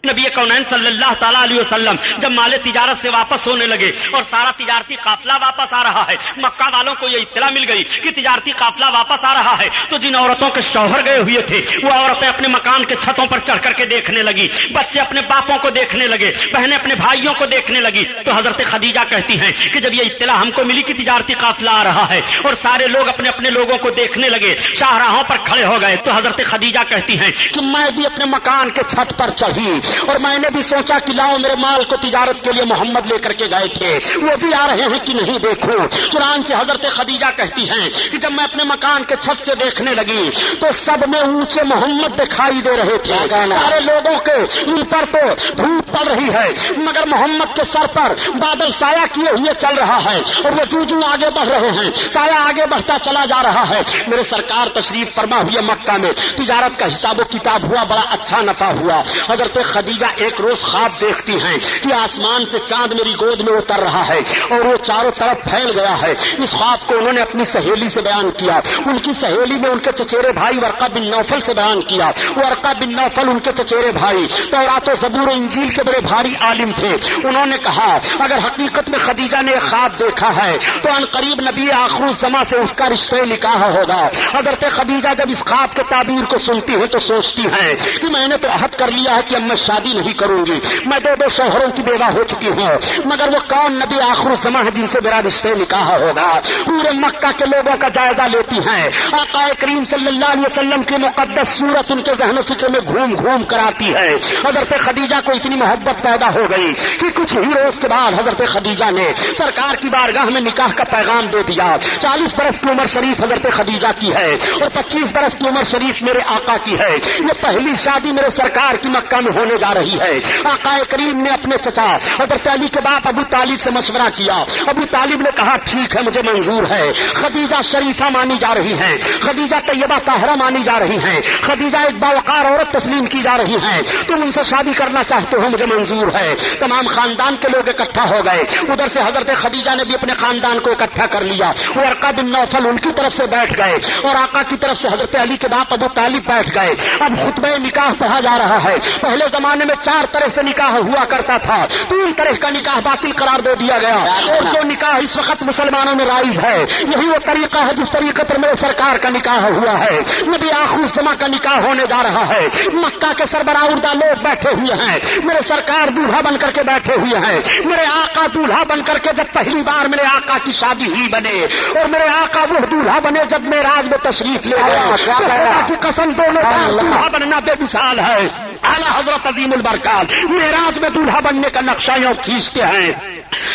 نبی کونین صلی اللہ تعالیٰ علیہ وسلم جب مال تجارت سے واپس ہونے لگے اور سارا تجارتی قافلہ واپس آ رہا ہے, مکہ والوں کو یہ اطلاع مل گئی کہ تجارتی قافلہ واپس آ رہا ہے تو جن عورتوں کے شوہر گئے ہوئے تھے وہ عورتیں اپنے مکان کے چھتوں پر چڑھ کر کے دیکھنے لگی, بچے اپنے باپوں کو دیکھنے لگے, بہنیں اپنے بھائیوں کو دیکھنے لگی. تو حضرت خدیجہ کہتی ہیں کہ جب یہ اطلاع ہم کو ملی کہ تجارتی قافلہ آ رہا ہے اور سارے لوگ اپنے اپنے لوگوں کو دیکھنے لگے, شاہراہوں پر کھڑے ہو گئے, تو حضرت خدیجہ کہتی ہیں کہ میں بھی اپنے مکان کے چھت پر چڑھی اور میں نے بھی سوچا کہ لاؤ میرے مال کو تجارت کے لیے محمد لے کر کے گئے تھے, وہ بھی آ رہے ہیں کہ نہیں دیکھوں. چنانچہ حضرت خدیجہ کہتی ہیں کہ جب میں اپنے مکان کے چھت سے دیکھنے لگی تو سب میں اونچے محمد دکھائی دے رہے تھے. سارے لوگوں کے ان پر تو دھوپ پڑ رہی ہے مگر محمد کے سر پر بادل سایہ کیے ہوئے چل رہا ہے اور وہ جو آگے بڑھ رہے ہیں سایہ آگے بڑھتا چلا جا رہا ہے. میرے سرکار تشریف فرما ہوئے مکہ میں تجارت کا حساب و کتاب ہوا, بڑا اچھا نفع ہوا. حضرت خدیجہ ایک روز خواب دیکھتی ہیں کہ آسمان سے چاند میری گود میں اتر رہا ہے اور وہ چاروں طرف پھیل گیا ہے. اس خواب کو انہوں نے اپنی سہیلی سے بیان کیا. ان کی سہیلی نے ان کے چچیرے بھائی ورقہ بن نوفل سے بیان کیا. ورقہ بن نوفل ان کے چچیرے بھائی تورات و زبور و انجیل کے بڑے بھاری عالم تھے. انہوں نے کہا اگر حقیقت میں خدیجہ نے خواب دیکھا ہے تو ان قریب نبی آخر الزماں سے اس کا رشتہ نکاح ہوگا. حضرت خدیجہ جب اس خواب کے تعبیر کو سنتی ہے تو سوچتی ہیں کہ میں نے تو عہد کر لیا ہے کہ اب میں شادی نہیں کروں گی, میں دو شوہروں کی بیوہ ہو چکی ہوں, مگر وہ کون نبی آخر الزماں ہے جن سے میرا رشتہ نکاح ہوگا. پورے مکہ کے لوگوں کا جائزہ لیتی ہیں. آقا کریم صلی اللہ علیہ وسلم کی مقدس صورت ان کے ذہن و فکر میں گھوم گھوم کر آتی ہے. حضرت خدیجہ کو اتنی محبت پیدا ہو گئی کہ کچھ ہی روز کے بعد حضرت خدیجہ نے سرکار کی بارگاہ میں نکاح کا پیغام دے دیا. 40 برس کی عمر شریف حضرت خدیجہ کی ہے اور 25 برس کی عمر شریف میرے آقا کی ہے. یہ پہلی شادی میرے سرکار کی مکہ میں ہونے جا رہی ہے. آقا کریم نے اپنے چچا حضرت علی کے باپ ابو طالب سے مشورہ کیا. ابو طالب نے کہا ٹھیک ہے مجھے منظور ہے. خدیجہ شریفہ مانی جا رہی ہیں, خدیجہ طیبہ طاہرہ مانی جا رہی ہیں, خدیجہ ایک باوقار عورت تسلیم کی جا رہی ہیں, تم ان سے شادی کرنا چاہتے ہو مجھے منظور ہے. تمام خاندان کے لوگ اکٹھا ہو گئے. ادھر سے حضرت خدیجہ نے بھی اپنے خاندان کو اکٹھا کر لیا. ورقہ بن نوفل ان کی طرف سے بیٹھ گئے اور آقا کی طرف سے حضرت علی کے باپ ابو طالب بیٹھ گئے. اب خطبہ نکاح پڑھا جا رہا ہے. پہلے زمانے میں 4 طرح سے نکاح ہوا کرتا تھا، 3 طرح کا نکاح باطل قرار دے دیا گیا، اور جو نکاح اس وقت مسلمانوں میں رائج ہے یہی وہ طریقہ ہے جس طریقے پر میرے سرکار کا نکاح ہوا ہے۔ نبی آخر الزماں کا نکاح ہونے جا رہا ہے، مکہ کے سربراہ اردہ لوگ بیٹھے ہوئے ہیں، میرے سرکار دولہا بن کر کے بیٹھے ہوئے ہیں، میرے آقا دولہا بن کر کے جب پہلی بار میرے آقا کی شادی ہی بنے، اور میرے آقا وہ دولہا بنے جب معراج میں تشریف لے گئے، خدا کی قسم دونوں کا دولہا بننا بے مثال ہے۔ اعلیٰ حضرت عظیم البرکات معراج میں دولہا بننے کا نقشہ یوں کھینچتے ہیں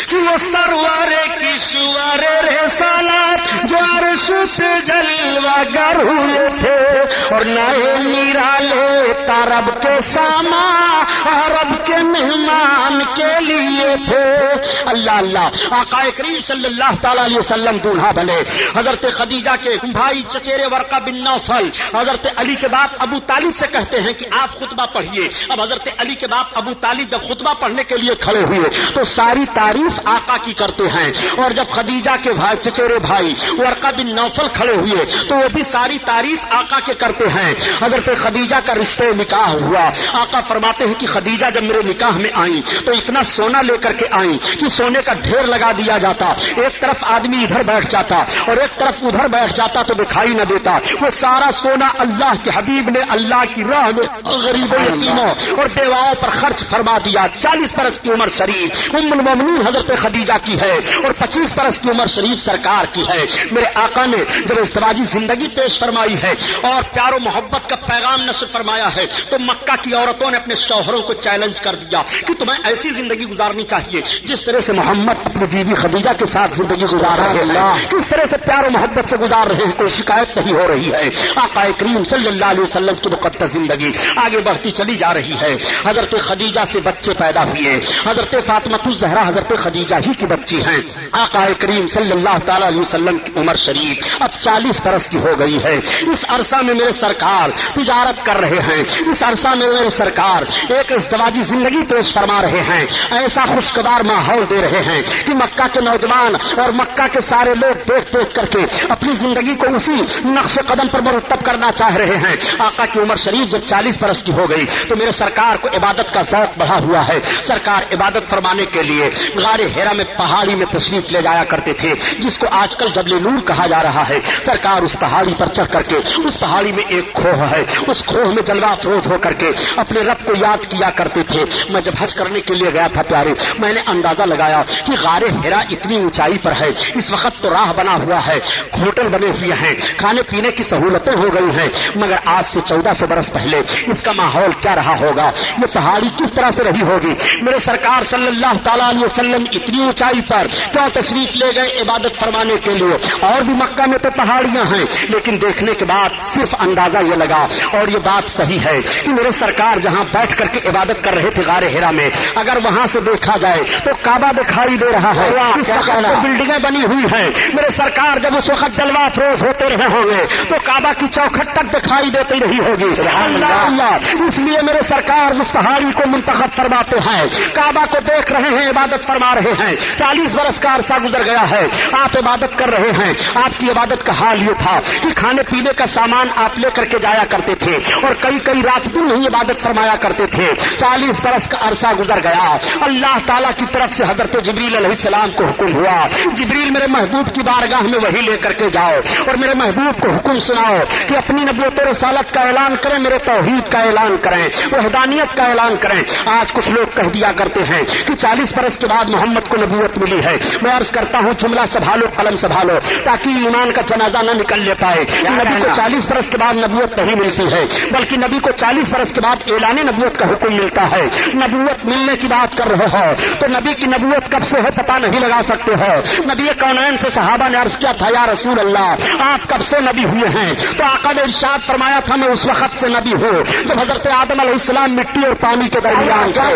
کہ وہ سرور کشور رسالت جو عرش پہ جلوہ گر ہوئے تھے، اور نئے نرالے طرب کے ساما عرب کے مہمان کے لیے تھے۔ اللہ اللہ، آقا کریم صلی اللہ تعالی علیہ وسلم دولہا بنے۔ حضرت خدیجہ کے بھائی چچیرے ورقہ بن نوفل حضرت علی کے باپ ابو طالب سے کہتے ہیں کہ آپ خطبہ پڑھیے۔ اب حضرت علی کے باپ ابو طالب جب خطبہ پڑھنے کے لیے کھڑے ہوئے تو ساری تعریف آقا کی کرتے ہیں، اور جب خدیجہ کے بھائی چچیرے بھائی ورقہ بن نوفل کھڑے ہوئے تو وہ بھی ساری تعریف آقا کے کرتے ہیں۔ حضرت خدیجہ کا رشتہ نکاح ہوا۔ آقا فرماتے ہیں کہ خدیجہ جب میرے نکاح میں آئیں تو اتنا سونا لے کر کے آئیں کہ سونے کا ڈھیر لگا دیا جاتا، ایک طرف آدمی ادھر بیٹھ جاتا اور ایک طرف ادھر بیٹھ جاتا تو دکھائی نہ دیتا۔ وہ سارا سونا اللہ کے حبیب نے اللہ کی راہ میں غریبوں، یتیموں اور بیواؤں پر خرچ فرما دیا۔ 40 برس کی عمر شریف ام المومنین حضرت خدیجہ کی ہے اور 25 برس کی عمر شریف سرکار کی ہے۔ میرے آقا نے جب ازدواجی زندگی پیش فرمائی ہے اور پیار و محبت کا پیغام نشر فرمایا ہے تو مکہ کی عورتوں نے اپنے شوہروں کو چیلنج کر دیا کہ تمہیں ایسی زندگی گزارنی چاہیے جس طرح سے محمد اپنی بیوی خدیجہ کے ساتھ زندگی گزار رہے ہیں، کس طرح سے پیار و محبت سے گزار رہے ہیں، کوئی شکایت نہیں ہو رہی ہے۔ آقا کریم صلی اللہ علیہ وسلم کی مقدس زندگی آگے بڑھتی چلی جا رہی ہے۔ حضرت خدیجہ سے بچے پیدا ہوئے، حضرت فاطمہ الزہرا حضرت خدیجہ ہی کی بچی ہیں۔ آقا کریم صلی اللہ تعالی علیہ وسلم کی عمر شریف اب 40 برس کی ہو گئی ہے۔ اس عرصہ میں میرے سرکار تجارت کر رہے ہیں، اس عرصہ میں میرے سرکار ایک ازدواجی زندگی پیش فرما رہے ہیں، ایسا خوشگوار ماحول دے رہے ہیں کہ مکہ کے نوجوان اور مکہ کے سارے لوگ دیکھ دیکھ کر کے اپنی زندگی کو اسی نقش قدم پر مرتب کرنا چاہ رہے ہیں۔ آقا کی عمر شریف جب 40 برس کی ہو گئی تو میرے سرکار کو عبادت کا ذوق بڑھا ہوا ہے۔ سرکار عبادت فرمانے کے لیے غار حرا میں پہاڑی میں تشریف لے جایا کرتے تھے، جس کو آج کل جبل نور کہا جا رہا ہے۔ سرکار اس پہاڑی پر چڑھ کر کے، اس پہاڑی میں ایک کھوہ ہے، اس کھوہ میں جلوہ افروز ہو کر کے اپنے رب کو یاد کیا کرتے تھے۔ میں جب حج کرنے کے لیے گیا تھا پیارے، میں نے اندازہ لگایا کہ غار حرا اتنی اونچائی پر ہے، اس وقت تو راہ بنا ہوا ہے، ہوٹل بنے ہوئے ہیں، کھانے پینے کی سہولتیں ہو گئی ہیں، مگر آج سے 1400 برس پہلے اس کا ماحول کیا رہا ہوگا، یہ پہاڑی کس طرح سے رہی ہوگی۔ میرے سرکار صلی اللہ تعالیٰ علیہ وسلم اتنی اونچائی پر کیوں تشریف لے گئے عبادت فرمانے کے لیے؟ اور بھی مکہ میں تو پہاڑیاں ہیں، لیکن دیکھنے کے بعد صرف اندازہ یہ لگا، اور یہ بات صحیح ہے کہ میرے سرکار جہاں بیٹھ کر کے عبادت کر رہے تھے غار حرا میں، اگر وہاں سے دیکھا جائے تو کعبہ دکھائی دے رہا ہے، اس وقت تو بلڈنگیں بنی ہوئی ہیں۔ میرے سرکار جب اس وقت جلوہ افروز ہوتے رہے ہوں گے تو کعبہ کی چوکھٹ تک دکھائی دیتی رہی ہوگی۔ اللہ اللہ، اس لیے میرے سرکار اس پہاڑی کو منتخب فرماتے ہیں، کعبہ کو دیکھ رہے ہیں، عبادت فرما رہے ہیں۔ 40 برس کا عرصہ گزر گیا ہے، آپ عبادت کر رہے ہیں۔ آپ کی عبادت کا حال یہ تھا کہ کھانے پینے کا سامان آپ لے کر کے جایا کرتے تھے اور کئی کئی رات بھی نہیں عبادت فرمایا کرتے تھے۔ 40 برس کا عرصہ گزر گیا، اللہ تعالیٰ کی طرف سے حضرت جبریل علیہ السلام کو حکم ہوا، جبریل میرے محبوب کی بارگاہ میں وہی لے کر کے جاؤ اور میرے محبوب کو حکم سناؤ کہ اپنی نبوت و رسالت کا اعلان کریں، میرے توحید کا اعلان کریں، وحدانیت کا اعلان کریں۔ آج کچھ لوگ کہہ دیا کرتے ہیں کہ 40 برس کے بعد محمد کو نبوت ملی ہے۔ میں عرض کرتا ہوں جملہ سنبھالو، قلم سنبھالو، تاکہ ایمان کا جنازہ نہ نکل لے پائے۔ نبی کو 40 برس کے بعد نبوت نہیں ملتی ہے، بلکہ نبی کو 40 برس کے بعد اعلان نبوت کا حکم ملتا ہے۔ نبوت ملنے کی بات کر رہے ہو تو نبی کی نبوت کب سے ہے پتہ نہیں لگا سکتے ہو۔ نبی کونین سے صحابہ نے عرض کیا تھا، یا رسول اللہ آپ کب سے نبی ہوئے ہیں؟ تو آقا نے ارشاد فرمایا تھا، میں اس وقت سے نبی ہوں جب حضرت آدم علیہ السلام مٹی اور پانی کے درمیان تھے۔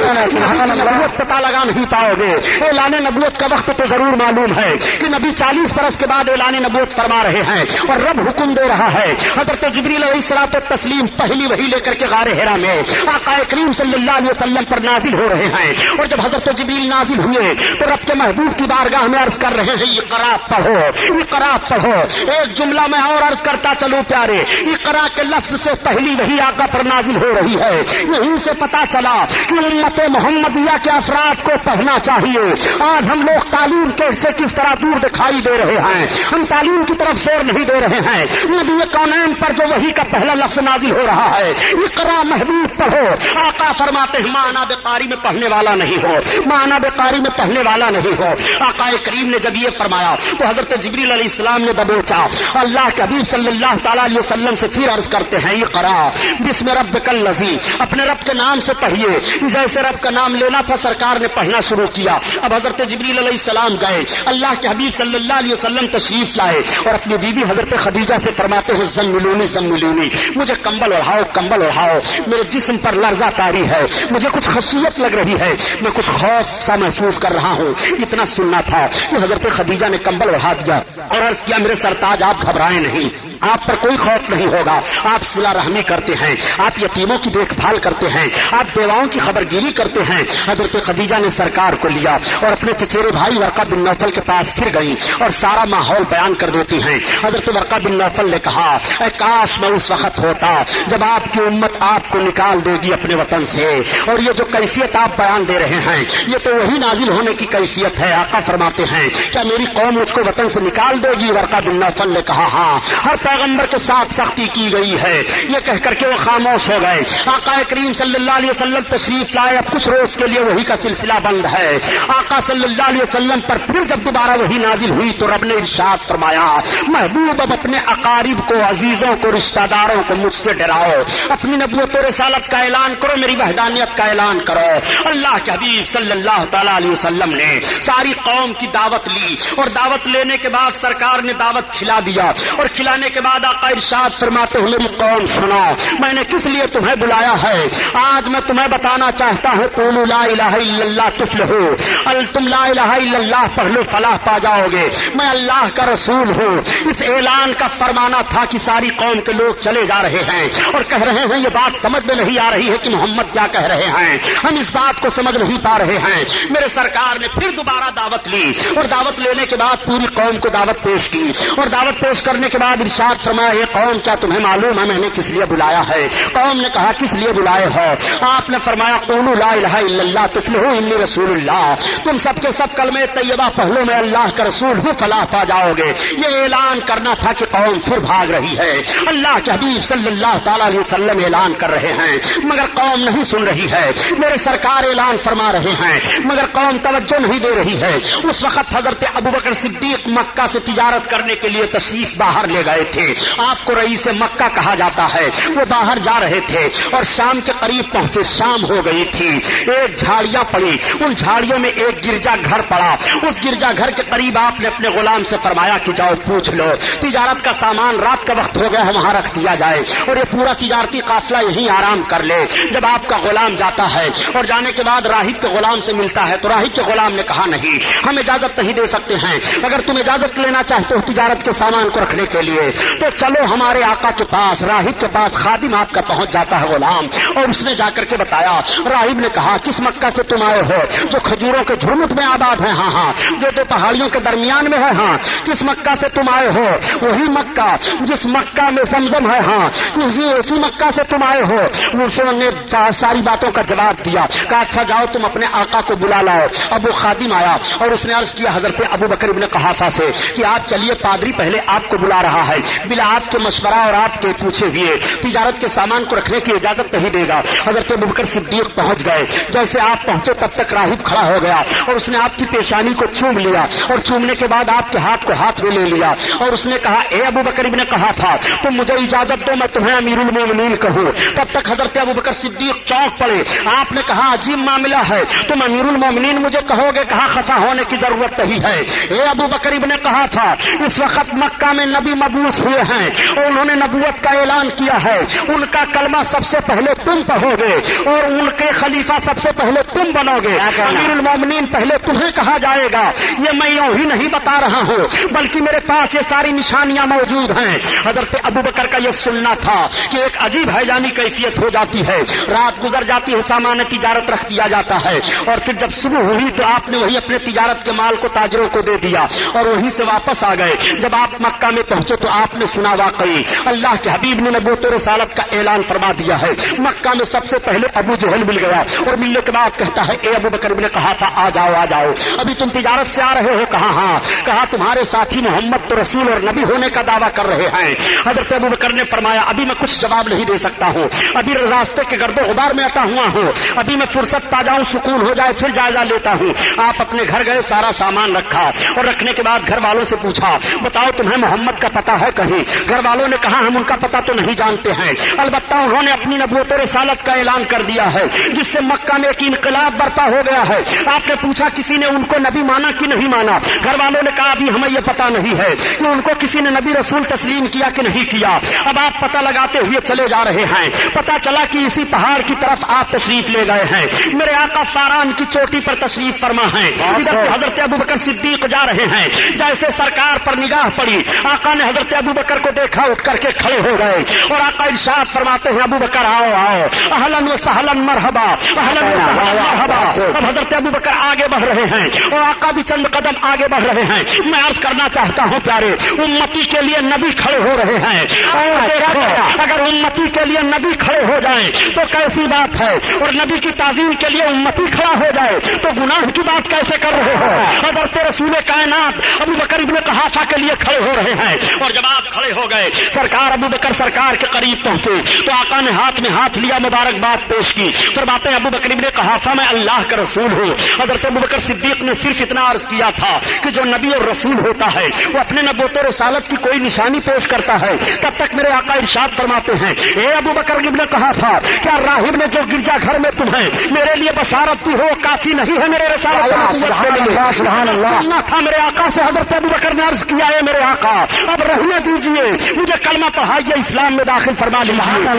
نبوت پتہ لگا نہیں پاؤ گے، اعلان نبوت کا وقت تو ضرور معلوم ہے کہ نبی 40 برس کے بعد اعلان نبوت فرما رہے ہیں اور رب حکم دے رہا ہے۔ حضرت جبریل علیہ الصلوۃ والتسلیم پہلی وحی لے کر کے غار حرا میں آقا کریم صلی اللہ علیہ وسلم پر نازل ہو رہے ہیں، اور جب حضرت جبریل نازل ہوئے تو رب کے محبوب کی بارگاہ میں عرض کر رہے ہیں، اقرا پڑھو، اقرا پڑھو۔ ایک جملہ میں اور عرض کرتا چلو پیارے، اقرا کے لفظ سے پہلی وہی آقا پر نازل ہو رہی ہے، یہیں سے پتا چلا کہ امت محمدیہ کے افراد کو پڑھنا چاہیے۔ آج ہم لوگ تعلیم سے کس طرح دور دکھائی دے رہے ہیں، ہم تعلیم کی طرف زور نہیں دے رہے ہیں۔ نبی کونین پر جو وحی کا پہلا لفظ نازل ہو رہا ہے، اقرا محبوب پڑھو، آقا فرماتے ہیں مانا بقاری میں پڑھنے والا نہیں ہو، مانا بقاری میں پڑھنے والا نہیں ہو۔ آقا کریم نے جب یہ فرمایا تو حضرت جبریل علیہ السلام نے دبوچا، اللہ کے حبیب صلی اللہ تعالیٰ علیہ وسلم سے پھر عرض کرتے ہیں اقرا بسم ربک الذی، اپنے رب کے نام سے پڑھیے۔ جیسے رب کا نام لینا تھا سرکار نے پڑھنا شروع کیا۔ اب حضرت جبریل علیہ السلام گئے، اللہ کے حبیب صلی اللہ علیہ وسلم تشریف لائے اور اپنی بیوی حضرت خدیجہ سے فرماتے ہیں زملونی زملونی، مجھے کمبل اڑھاؤ کمبل اڑھاؤ، میرے جسم پر لرزہ طاری ہے، مجھے کچھ خشیت لگ رہی ہے، میں کچھ خوف سا محسوس کر رہا ہوں۔ اتنا سننا تھا کہ حضرت خدیجہ نے کمبل اڑھا دیا اور عرض کیا میرے سرتاج آپ گھبرائیں نہیں، آپ پر کوئی خوف نہیں ہوگا، آپ صلہ رحمی کرتے ہیں، آپ یتیموں کی دیکھ بھال کرتے ہیں، آپ بیواؤں کی خبرگیری کرتے ہیں۔ حضرت خدیجہ نے سرکار کو لیا اور اپنے چچیرے بھائی ورقہ بن نوفل کے پاس پھر گئی اور سارا ماحول بیان کر دیتی ہیں۔ حضرت ورقہ بن نوفل نے کہا اے کاش میں اس وقت ہوتا جب آپ کی امت آپ کو نکال دے گی اپنے وطن سے، اور یہ جو کیفیت آپ بیان دے رہے ہیں یہ تو وہی نازل ہونے کی کیفیت ہے۔ آقا فرماتے ہیں کیا میری قوم مجھ کو وطن سے نکال دے گی؟ ورقہ بن نوفل نے کہا ہاں، ہر پیغمبر کے ساتھ سختی کی گئی ہے۔ یہ کہہ کر کے وہ خاموش ہو گئے۔ آقا کریم صلی اللہ علیہ وسلم تشریف لائے، اب کچھ روز کے لیے وہی کا سلسلہ بند ہے۔ آقا صلی اللہ علیہ وسلم پر پھر جب دوبارہ وہی نازل ہوئی تو رب نے ارشاد فرمایا محبوب اب اپنے اقارب کو، عزیزوں کو، رشتہ داروں کو مجھ سے ڈراؤ، اپنی نبوت و رسالت کا اعلان کرو، میری وحدانیت کا اعلان کرو۔ اللہ کے حبیب صلی اللہ تعالیٰ علیہ وسلم نے ساری قوم کی دعوت لی اور دعوت لینے کے بعد سرکار نے دعوت کھلا دیا اور کھلانے کے بعد آقا ارشاد فرماتے ہیں میری قوم سنو، میں نے کس لیے تمہیں بلایا ہے؟ آج میں تمہیں بتانا چاہتا ہوں قولوا لا الہ الا اللہ تفلحوا، تم لا الہ الا اللہ پڑھ لو فلاح پا جاؤ گے، میں اللہ کا رسول ہوں۔ اس اعلان کا فرمانا تھا کہ ساری قوم کے لوگ چلے جا رہے ہیں اور کہہ رہے ہیں یہ بات سمجھ میں نہیں آ رہی ہے کہ محمد کیا کہہ رہے ہیں، ہم اس بات کو سمجھ نہیں پا رہے ہیں۔ میرے سرکار نے پھر دوبارہ دعوت لی اور دعوت لینے کے بعد پوری قوم کو دعوت پیش کی اور دعوت پیش کرنے کے بعد ارشاد فرمایا یہ قوم کیا تمہیں معلوم ہے میں نے کس لیے بلایا ہے؟ قوم نے کہا کس لیے بلائے ہو؟ آپ نے فرمایا قولوا لا الہ الا اللہ تفلحوا انی رسول اللہ، تم سب کے سب کلمہ طیبہ پڑھ لو میں اللہ کا رسول ہوں فلاح پا جاؤ گے۔ یہ اعلان کرنا تھا کہ قوم پھر بھاگ رہی ہے۔ اللہ کے حبیب صلی اللہ تعالیٰ علیہ وسلم اعلان کر رہے ہیں مگر قوم نہیں سن رہی ہے، میرے سرکار اعلان فرما رہے ہیں مگر قوم توجہ نہیں دے رہی ہے۔ اس وقت حضرت ابوبکر صدیق مکہ سے تجارت کرنے کے لیے تشریف باہر لے گئے تھے، آپ کو رئیس مکہ کہا جاتا ہے۔ وہ باہر جا رہے تھے اور شام کے قریب پہنچے، شام ہو گئی تھی، ایک جھاڑیاں پڑی، ان جھاڑیوں میں ایک گرجا گھر پڑا، اس گرجا گھر کے قریب آپ نے اپنے غلام سے فرمایا کہ جاؤ پوچھ لو تجارت کا سامان رات کا وقت ہو گیا ہے وہاں رکھ دیا جائے اور یہ پورا تجارتی قافلہ یہیں آرام کر لے۔ جب آپ کا غلام جاتا ہے اور جانے کے بعد راہب کے غلام سے ملتا ہے تو راہب کے غلام نے کہا نہیں ہم اجازت نہیں دے سکتے ہیں، اگر تم اجازت لینا چاہتے ہو تجارت کے سامان کو رکھنے کے لیے تو چلو ہمارے آقا کے پاس۔ راہب کے پاس خادم آپ کا پہنچ جاتا ہے غلام، اور اس نے جا کر کے بتایا۔ راہب نے کہا کس مکہ سے تم آئے ہو؟ جو کھجوروں کے جھرمٹ میں آباد ہے، ہاں ہاں، جو دو پہاڑیوں کے درمیان میں ہے، ہاں۔ کس مکہ سے تم آئے ہو؟ وہی مکہ جس مکہ میں زمزم ہے، ہاں اسی مکہ سے تم آئے ہو۔ اس نے ساری باتوں کا جواب دیا، کہا اچھا جاؤ تم اپنے آقا کو بلا لاؤ۔ اب وہ خادم آیا اور اس نے عرض کیا حضرت ابوبکر ابن قحافہ سے کہ آپ چلیے پادری پہلے آپ کو بلا رہا ہے، بلا آپ کے مشورہ اور آپ کے پوچھے ہوئے تجارت کے سامان کو رکھنے کی اجازت نہیں دے گا۔ حضرت ابوبکر صدیق پہنچ گئے، جیسے آپ پہنچے تب تک راہب کھڑا ہو گیا اور اس نے آپ کی پیشانی کو چوم لیا اور چومنے کے بعد آپ کے ہاتھ کو ہاتھ میں لے لیا اور اس نے کہا اے ابوبکر ابن قحافہ تم مجھے اجازت دو میں تمہیں امیر المومنین کہوں۔ تب تک حضرت ابوبکر صدیق چونک پڑے، آپ نے کہا عجیب معاملہ ہے، تم امیر المومنین مجھے کہو گے؟ کہا خفا ہونے کی ضرورت نہیں ہے اے ابوبکر ابن قحافہ، اس وقت مکہ میں نبی مبعوث ہوئے ہیں اور انہوں نے نبوت کا اعلان کیا ہے، ان کا کلمہ سب سے پہلے تم پڑھو گے اور ان کے خلیفہ سب سے پہلے تم بنو گے، امیر المومنین پہلے تمہیں کہا جائے گا۔ یہ میں یوں ہی نہیں بتا رہا ہوں بلکہ میرے پاس یہ ساری نشانیاں موجود ہیں۔ حضرت ابوبکر کا یہ سننا تھا کہ ایک عجیب حیرانی کیفیت ہو جاتی جاتی ہے, رات گزر جاتی ہے, سامان تجارت رکھ دیا جاتا ہے, اور پھر جب صبح ہوئی تو آپ نے وہی اپنے تجارت کے مال کو تاجروں کو دے دیا اور وہیں سے واپس آ گئے. جب آپ مکہ میں پہنچے تو آپ نے سنا واقعی اللہ کے حبیب نے نبوت و رسالت کا اعلان فرما دیا ہے. مکہ میں سب سے پہلے ابو جہل مل گیا اور ملنے کے بعد کہتا ہے, اے ابو بکر ابن قحافہ آ جاؤ آ جاؤ, ابھی تم تجارت سے آ رہے ہو؟ کہا ہاں. کہا تمہارے ساتھی محمد تو رسول اور نبی ہونے کا دعویٰ کر رہے ہیں. حضرت ابو بکر نے فرمایا ابھی میں کچھ جواب نہیں دے سکتا ہوں, ابھی راستے کے گرد و غبار میں اٹا ہوا ہوں, ابھی میں فرصت پا جاؤں, سکون ہو جائے پھر جائزہ لیتا ہوں. آپ اپنے گھر گئے, سارا سامان رکھا اور رکھنے کے بعد گھر والوں سے پوچھا بتاؤ تمہیں محمد کا پتہ ہے کہیں؟ گھر والوں نے کہا ہم ان کا پتہ تو نہیں جانتے ہیں, البتہ انہوں نے اپنی نبوت و رسالت کا اعلان کر دیا ہے جس سے مکہ میں ایک انقلاب برپا ہو گیا ہے. آپ نے پوچھا کسی نے ان کو نبی مانا کہ نہیں مانا؟ گھر والوں نے کہا ابھی ہمیں یہ پتہ نہیں ہے کہ ان کو کسی نے نبی رسول تسلیم کیا کہ نہیں کیا. اب آپ پتہ لگاتے ہوئے چلے جا رہے ہیں. پتہ چلا کہ اسی پہاڑ کی طرف آپ تشریف لے گئے ہیں. میرے آقا فاران کی چوٹی پر تشریف فرما ہے. ادھر حضرت ابو بکر صدیق جا رہے ہیں. جیسے سرکار پر نگاہ پڑی, آقا نے حضرت ابو بکر کو دیکھا, اٹھ کر کے کھڑے ہو گئے اور آقا ارشاد فرماتے ہیں ابو بکر آؤ آؤ, اہلاً و سہلاً مرحبا, اہلاً و سہلاً مرحبا. اب حضرت ابو بکر آگے بڑھ رہے ہیں اور آقا بھی چند قدم آگے بڑھ رہے ہیں. میں عرض کرنا چاہتا ہوں پیارے, امتی کے لیے نبی کھڑے ہو رہے ہیں. اور دیکھو اگر امتی کے لیے نبی کھڑے ہو جائیں تو کیسی بات ہے, اور نبی کی تعظیم کے لیے امتی کھڑا ہو جائے تو گناہ کی بات کیسے کر رہے ہو؟ حضرت رسول کائنات ابو بکر ابن قحافہ کے لیے کھڑے ہو رہے ہیں. اور جب آپ کھڑے ہو گئے, سرکار ابو بکر سرکار کے قریب پہنچے تو آقا نے ہاتھ میں ہاتھ لیا, مبارکباد پیش کی. فرماتے ہیں ابو بکر ابن قحافہ میں اللہ کا رسول ہوں. حضرت ابو بکر صدیق نے صرف اتنا عرض کیا تھا کہ جو نبی اور رسول ہوتا ہے وہ اپنے نبوت و رسالت کی کوئی نشانی پیش کرتا ہے. تب تک میرے آقا ارشاد فرماتے ہیں, اے ابو بکر ابن قحافہ, کیا راہب نے جو گرجا گھر میں تمہیں میرے لیے بشارت دی ہو کافی نہیں ہے میرے رسالت تھا؟ میرے آقا سے حضرت ابو بکر نے عرض کیا ہے میرے آقا اب رہنے دیجئے, مجھے کلمہ پڑھائیے, اسلام میں داخل فرما لیجیے.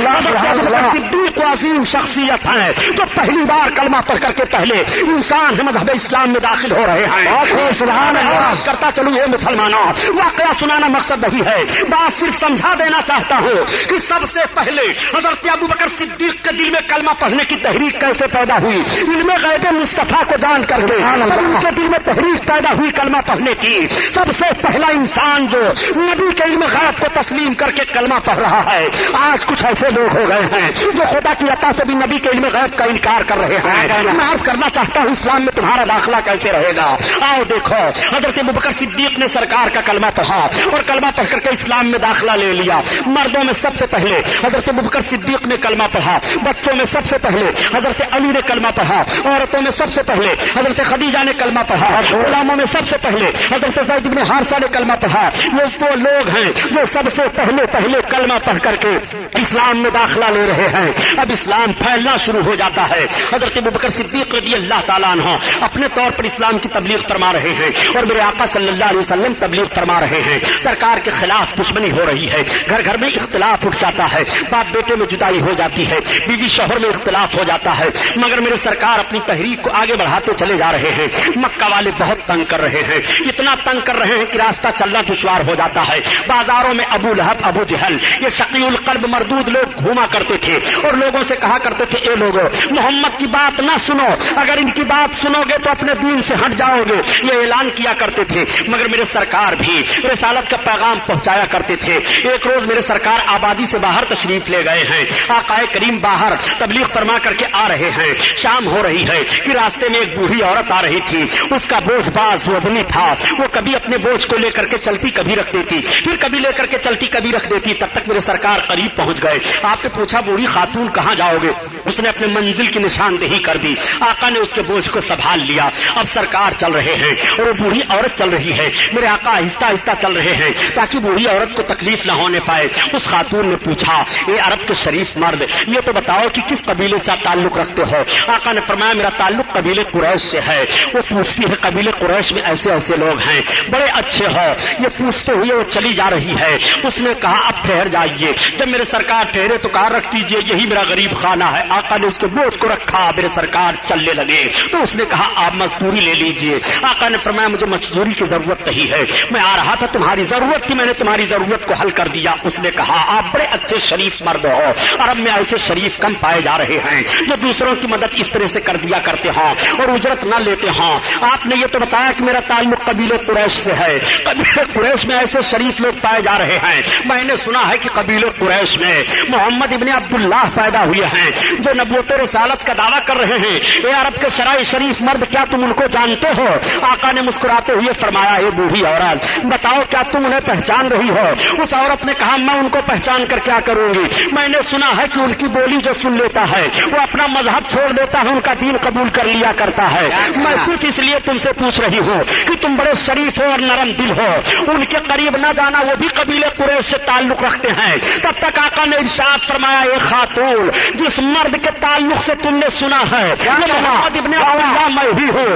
صدیق عظیم شخصیت ہے جو پہلی بار کلمہ پڑھ کر کے پہلے انسان مذہب اسلام میں داخل ہو رہے ہیں. سبحان اللہ کرتا چلوں یہ مسلمانوں, واقعہ سنانا مقصد نہیں ہے, بات صرف سمجھا دینا چاہتا ہوں کہ سب سے پہلے حضرت ابو بکر صدیق کے دل میں کلمہ پڑھنے کی تحریک کیسے پیدا ہوئی. علم غیب مصطفیٰ کو جان کر کے ان کے دل میں تحریک پیدا ہوئی کلمہ پڑھنے کی. سب سے پہلا انسان جو نبی کے علم غیب کو تسلیم کر کے کلمہ پڑھ رہا ہے. آج کچھ ایسے لوگ ہو گئے ہیں جو خدا کی عطا سے بھی نبی کے علم غیب کا انکار کر رہے ہیں. میں عرض کرنا چاہتا ہوں اسلام میں تمہارا داخلہ کیسے رہے گا. آؤ دیکھو, حضرت ابو بکر صدیق نے سرکار کا کلمہ پڑھا اور کلمہ پڑھ کر کے اسلام میں داخلہ لے لیا. مردوں میں سب سے پہلے حضرت ابو بکر صدیق نے کلمہ پڑھا, بچوں میں سب سے پہلے حضرت علی نے کلمہ پڑھا, عورتوں میں سب سے پہلے حضرت خدیجہ نے کلمہ پڑھا, غلاموں میں سب سے پہلے حضرت زید بن حارثہ نے کلمہ پڑھا. یہ وہ لوگ ہیں جو سب سے پہلے کلمہ پڑھ کر کے اسلام میں داخلہ لے رہے ہیں. اب اسلام پھیلنا شروع ہو جاتا ہے. حضرت ابو بکر صدیق رضی اللہ تعالیٰ عنہ اپنے طور پر اسلام کی تبلیغ فرما رہے ہیں اور میرے آقا صلی اللہ علیہ وسلم تبلیغ فرما رہے ہیں. سرکار کے خلاف دشمنی ہو رہی ہے, گھر گھر میں اختلاف اٹھ جاتا ہے, باپ بیٹے میں جدائی ہو جاتی ہے, بیوی شوہر میں اختلاف ہو جاتا ہے, مگر میرے سرکار اپنی تحریک کو آگے بڑھاتے چلے جا رہے ہیں. مکہ والے بہت تنگ کر رہے ہیں, اتنا تنگ کر رہے ہیں کہ راستہ چلنا دشوار ہو جاتا ہے. بازاروں میں ابو لہب, ابو جہل, یہ شقی القلب مردود لوگ گھوما کرتے تھے اور لوگوں سے کہا کرتے تھے, اے لوگوں محمد کی بات نہ سنو, اگر ان کی بات سنو گے تو اپنے دین سے ہٹ جاؤ گے, یہ اعلان کیا کرتے تھے. مگر میرے سرکار بھی رسالت کا پیغام پہنچایا کرتے تھے. ایک روز میرے سرکار آبادی سے باہر تشریف لے گئے ہیں, آقا کریم باہر تبلیغ فرما کر کے آ رہے ہیں. شام ہو رہی ہے کہ راستے میں ایک بوڑھی عورت آ رہی تھی, اس کا بوجھ باز وزنی تھا, وہ کبھی اپنے بوجھ کو لے کر کے چلتی کبھی رکھ دیتی, پھر کبھی لے کر کے چلتی کبھی رکھ دیتی. تب تک میرے سرکار قریب پہنچ گئے. آپ نے پوچھا بوڑھی خاتون کہاں جاؤ گے؟ اس نے اپنے منزل کی نشاندہی کر دی. آقا نے اس کے بوجھ کو سنبھال لیا. اب سرکار چل رہے ہیں اور وہ بوڑھی عورت چل رہی ہے. میرے آقا آہستہ آہستہ چل رہے ہیں تاکہ بوڑھی عورت کو تکلیف نہ ہونے پائے. اس خاتون نے پوچھا, اے عرب کے شریف مرد, یہ تو بتاؤ کہ کس قبیلے سے تعلق رکھتے ہو؟ آقا نے فرمایا میرا تعلق قبیلے قریش سے ہے. وہ پوچھتی ہے قبیلے قریش میں ایسے ایسے لوگ ہیں, بڑے اچھے ہو. یہ پوچھتے ہوئے وہ چلی جا رہی ہے. اس نے کہا اب ٹھہر جائیے. جب میرے سرکار ٹھہرے تو کہا رکھ دیجیے, یہی میرا غریب خانہ ہے. آقا نے اس کے بوجھ کو رکھا, میرے سرکار چلنے لگے. تو اس نے کہا آپ مزدوری لے لیجیے. آقا نے فرمایا مجھے مزدوری کی ضرورت نہیں ہے, میں آ رہا تھا تمہاری ضرورت تھی, میں نے تمہاری ضرورت کو حل کر دیا. اس نے کہا آپ بڑے اچھے شریف مرد ہو, عرب میں ایسے شریف کم پائے جا رہے ہیں جو دوسروں کی مدد اس طرح سے کر دیا کرتے ہیں اور اجرت نہ لیتے ہیں. آپ نے یہ تو بتایا کہ میرا تعلق قبیلے قریش سے ہے. قبیلے قریش میں ایسے شریف لوگ پائے جا رہے ہیں. میں نے سنا ہے کہ قبیلے قریش میں محمد ابن عبداللہ پیدا ہوئے ہیں جو نبوت و رسالت کا دعویٰ کر رہے ہیں. اے عرب کے شرائع شریف مرد، کیا تم ان کو جانتے ہو؟ آقا نے مسکراتے ہوئے فرمایا، اے بوڑھی عورت بتاؤ کیا تم انہیں پہچان رہی ہو؟ اس عورت نے کہا، میں ان کو پہچان کر کیا کروں گی؟ میں نے سنا ہے کہ ان کی بولی جو سن لیتا ہے وہ اپنا مذہب چھوڑ دیتا ہے، ان کا دین قبول کر لیا کرتا ہے. میں صرف اس لیے تم سے پوچھ رہی ہوں کہ تم بڑے شریف ہو اور نرم دل ہو. ان کے قریب نہ جانا، وہ بھی قبیلے قریش سے تعلق رکھتے ہیں. تب تک آقا نے ارشاد فرمایا، اے خاتون جس مرد کے تعلق سے تم نے سنا ہے محمد ابن عبداللہ میں ہی ہوں،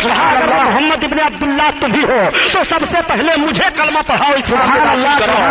محمد ابن عبداللہ تم ہی ہو، تو سب سے پہلے مجھے کلمہ پڑھاؤ.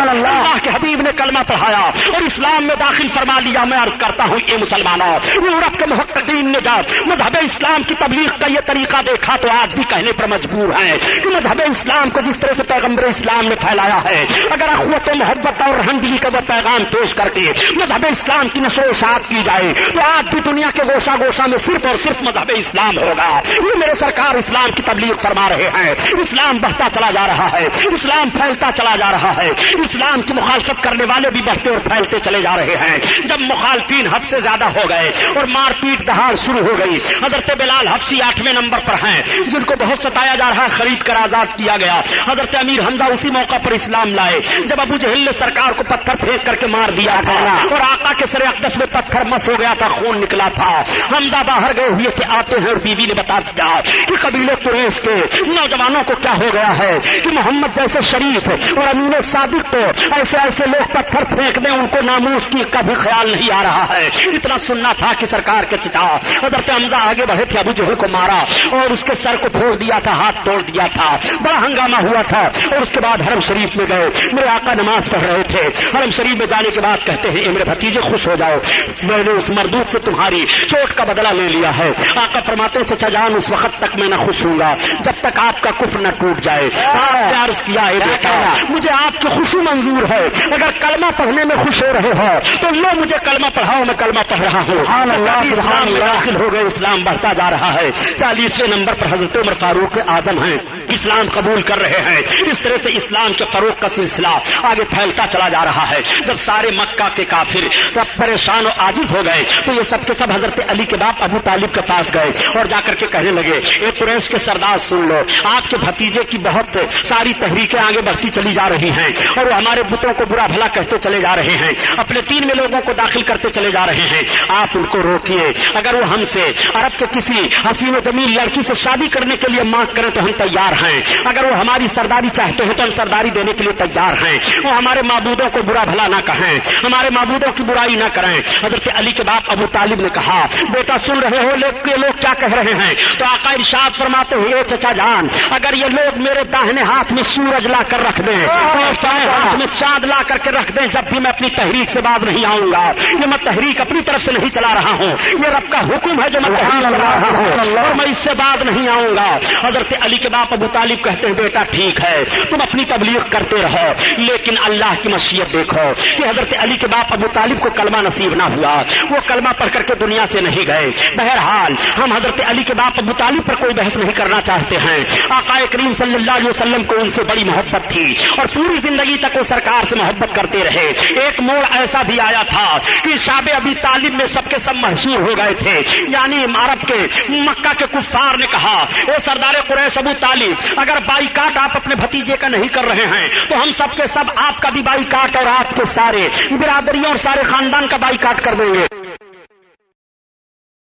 اللہ کے حبیب نے کلمہ پڑھایا اور اسلام میں داخل فرما لیا. میں عرض کرتا ہوں اے مسلمانوں، یورپ کے محققین نے جب مذہب اسلام کی تبلیغ کا یہ طریقہ دیکھا تو آج بھی کہنے پر مجبور ہیں کہ مذہب اسلام کو جس طرح سے پیغمبر اسلام نے پھیلایا ہے، اگر اخوت و محبت اور رحمدلی کا وہ پیغام پیش کر کے مذہب اسلام کی نشر و اشاعت کی جائے تو آج بھی دنیا کے گوشہ گوشہ میں صرف اور صرف مذہب اسلام ہوگا. یہ میرے سرکار اسلام کی تبلیغ فرما رہے ہیں. اسلام بڑھتا چلا جا رہا ہے، اسلام پھیلتا چلا جا رہا ہے. اسلام کی مخالفت کرنے والے بھی بڑھتے اور پھیلتے چلے جا رہے ہیں. جب مخالفین حد سے زیادہ ہو گئے اور مار پیٹ دہاڑ شروع ہو گئی، حضرت بلال حبشی 8ویں نمبر پر ہیں جن کو بہت ستایا جا رہا ہے، خرید کر آزاد کیا گیا. حضرت امیر حمزہ اسی موقع پر اسلام لائے جب ابو جہل نے سرکار کو پتھر پھینک کر کے مار دیا تھا اور آقا کے سر اقدس میں پتھر مس ہو گیا تھا، خون نکلا تھا. حمزہ باہر گئے ہوئے تھے، آتے ہیں اور بیوی نے بتا دیا کہ قبیلے قریش کے نوجوانوں کو کیا ہو گیا ہے کہ محمد جیسے شریف اور امین و صادق کو ایسے ایسے لوگ پتھر پھینک دیں، ان کو ناموس کی کا بھی خیال نہیں آ رہا ہے. اتنا سننا تھا کہ سرکار کے چچا حضرت حمزہ آگے بڑھے تھے، ابو جہل کو مارا اور اس کے سر کو پھوڑ دیا تھا، ہاتھ توڑ دیا تھا. بڑا ہنگامہ ہوا تھا اور اس کے بعد حرم شریف میں گئے. میرے آقا نماز پڑھ رہے تھے. حرم شریف میں جانے کے بعد کہتے ہیں، اے میرے بھتیجے خوش ہو جاؤ، میں نے اس مردود سے تمہاری چوٹ کا بدلہ لے لیا ہے. آقا فرماتے ہیں، چچا جان اس وقت تک میں نہ خوش ہوں گا جب تک آپ کا کفر نہ ٹوٹ جائے. آپ نے عرض کیا، اے بیٹا مجھے آپ کی خوشی منظور ہے، اگر کلمہ پڑھنے میں خوش ہو رہے ہو تو لو مجھے کلمہ پڑھاؤ، میں کلمہ پڑھ رہا ہوں. اسلام میں داخل ہو گئے، اسلام بڑھتا جا رہا ہے. 40ویں نمبر پر حضرت عمر فاروق اعظم ہیں، اسلام قبول کر رہے ہیں. اس طرح سے اسلام کے فروغ کا سلسلہ آگے پھیلتا چلا جا رہا ہے. جب سارے مکہ کے کافر تب پریشان و عاجز ہو گئے تو یہ سب کے سب حضرت علی کے باپ ابو طالب کے پاس گئے اور جا کر کے کہنے لگے، اے قریش کے سردار سن لو، آپ کے بھتیجے کی بہت ساری تحریکیں آگے بڑھتی چلی جا رہی ہیں اور وہ ہمارے بتوں کو برا بھلا کہتے چلے جا رہے ہیں، اپنے دین میں لوگوں کو داخل کرتے چلے جا رہے ہیں. آپ ان کو روکیے. اگر وہ ہم سے عرب کے کسی حسین و جمیل لڑکی سے شادی کرنے کے لیے مانگ کریں تو ہم تیار ہیں. اگر وہ ہماری سرداری چاہتے ہیں تو ہم سرداری دینے کے لیے تیار ہیں. وہ ہمارے معبودوں کو برا بھلا نہ کہیں، ہمارے معبودوں کی برائی نہ کریں. حضرت علی کے باپ ابو طالب نے کہا، بیٹا سن رہے ہو یہ لوگ کیا کہہ رہے ہیں؟ تو آقا ارشاد فرماتے ہیں، چچا جان اگر یہ لوگ میرے داہنے ہاتھ میں سورج لا کر رکھ دیں اور بائیں ہاتھ میں چاند لا کر کے رکھ دیں، جب بھی میں اپنی تحریک سے باز نہیں آؤں گا. یہ میں تحریک اپنی طرف سے نہیں چلا رہا ہوں، یہ رب کا حکم ہے جو میں تحریک چلا رہا ہوں اور میں اس سے باز نہیں آؤں گا. حضرت علی کے باپ ابو طالب کہتے ہیں، بیٹا ٹھیک ہے تم اپنی تبلیغ کرتے رہو، لیکن اللہ کی مشیت دیکھو کہ حضرت علی کے باپ ابو طالب کو کلمہ نصیب نہ ہوا، وہ کلمہ پڑھ کر کے دنیا سے نہیں گئے. بہرحال ہم حضرت علی کے باپ ابو طالب پر کوئی بحث نہیں کرنا چاہتے ہیں. آقا کریم صلی اللہ علیہ وسلم کو ان سے بڑی محبت تھی اور پوری زندگی تک وہ سرکار سے محبت کرتے رہے. ایک موڑ ایسا بھی آیا تھا کہ شاب ابی طالب میں سب کے سب محصور ہو گئے تھے، یعنی عرب کے مکہ کے کفار نے کہا، اے سردار قریش ابو طالب اگر بائیکاٹ آپ اپنے بھتیجے کا نہیں کر رہے ہیں تو ہم سب کے سب آپ کا بھی بائیکاٹ اور آپ کے سارے برادریوں اور سارے خاندان کا بائیکاٹ کر دیں گے.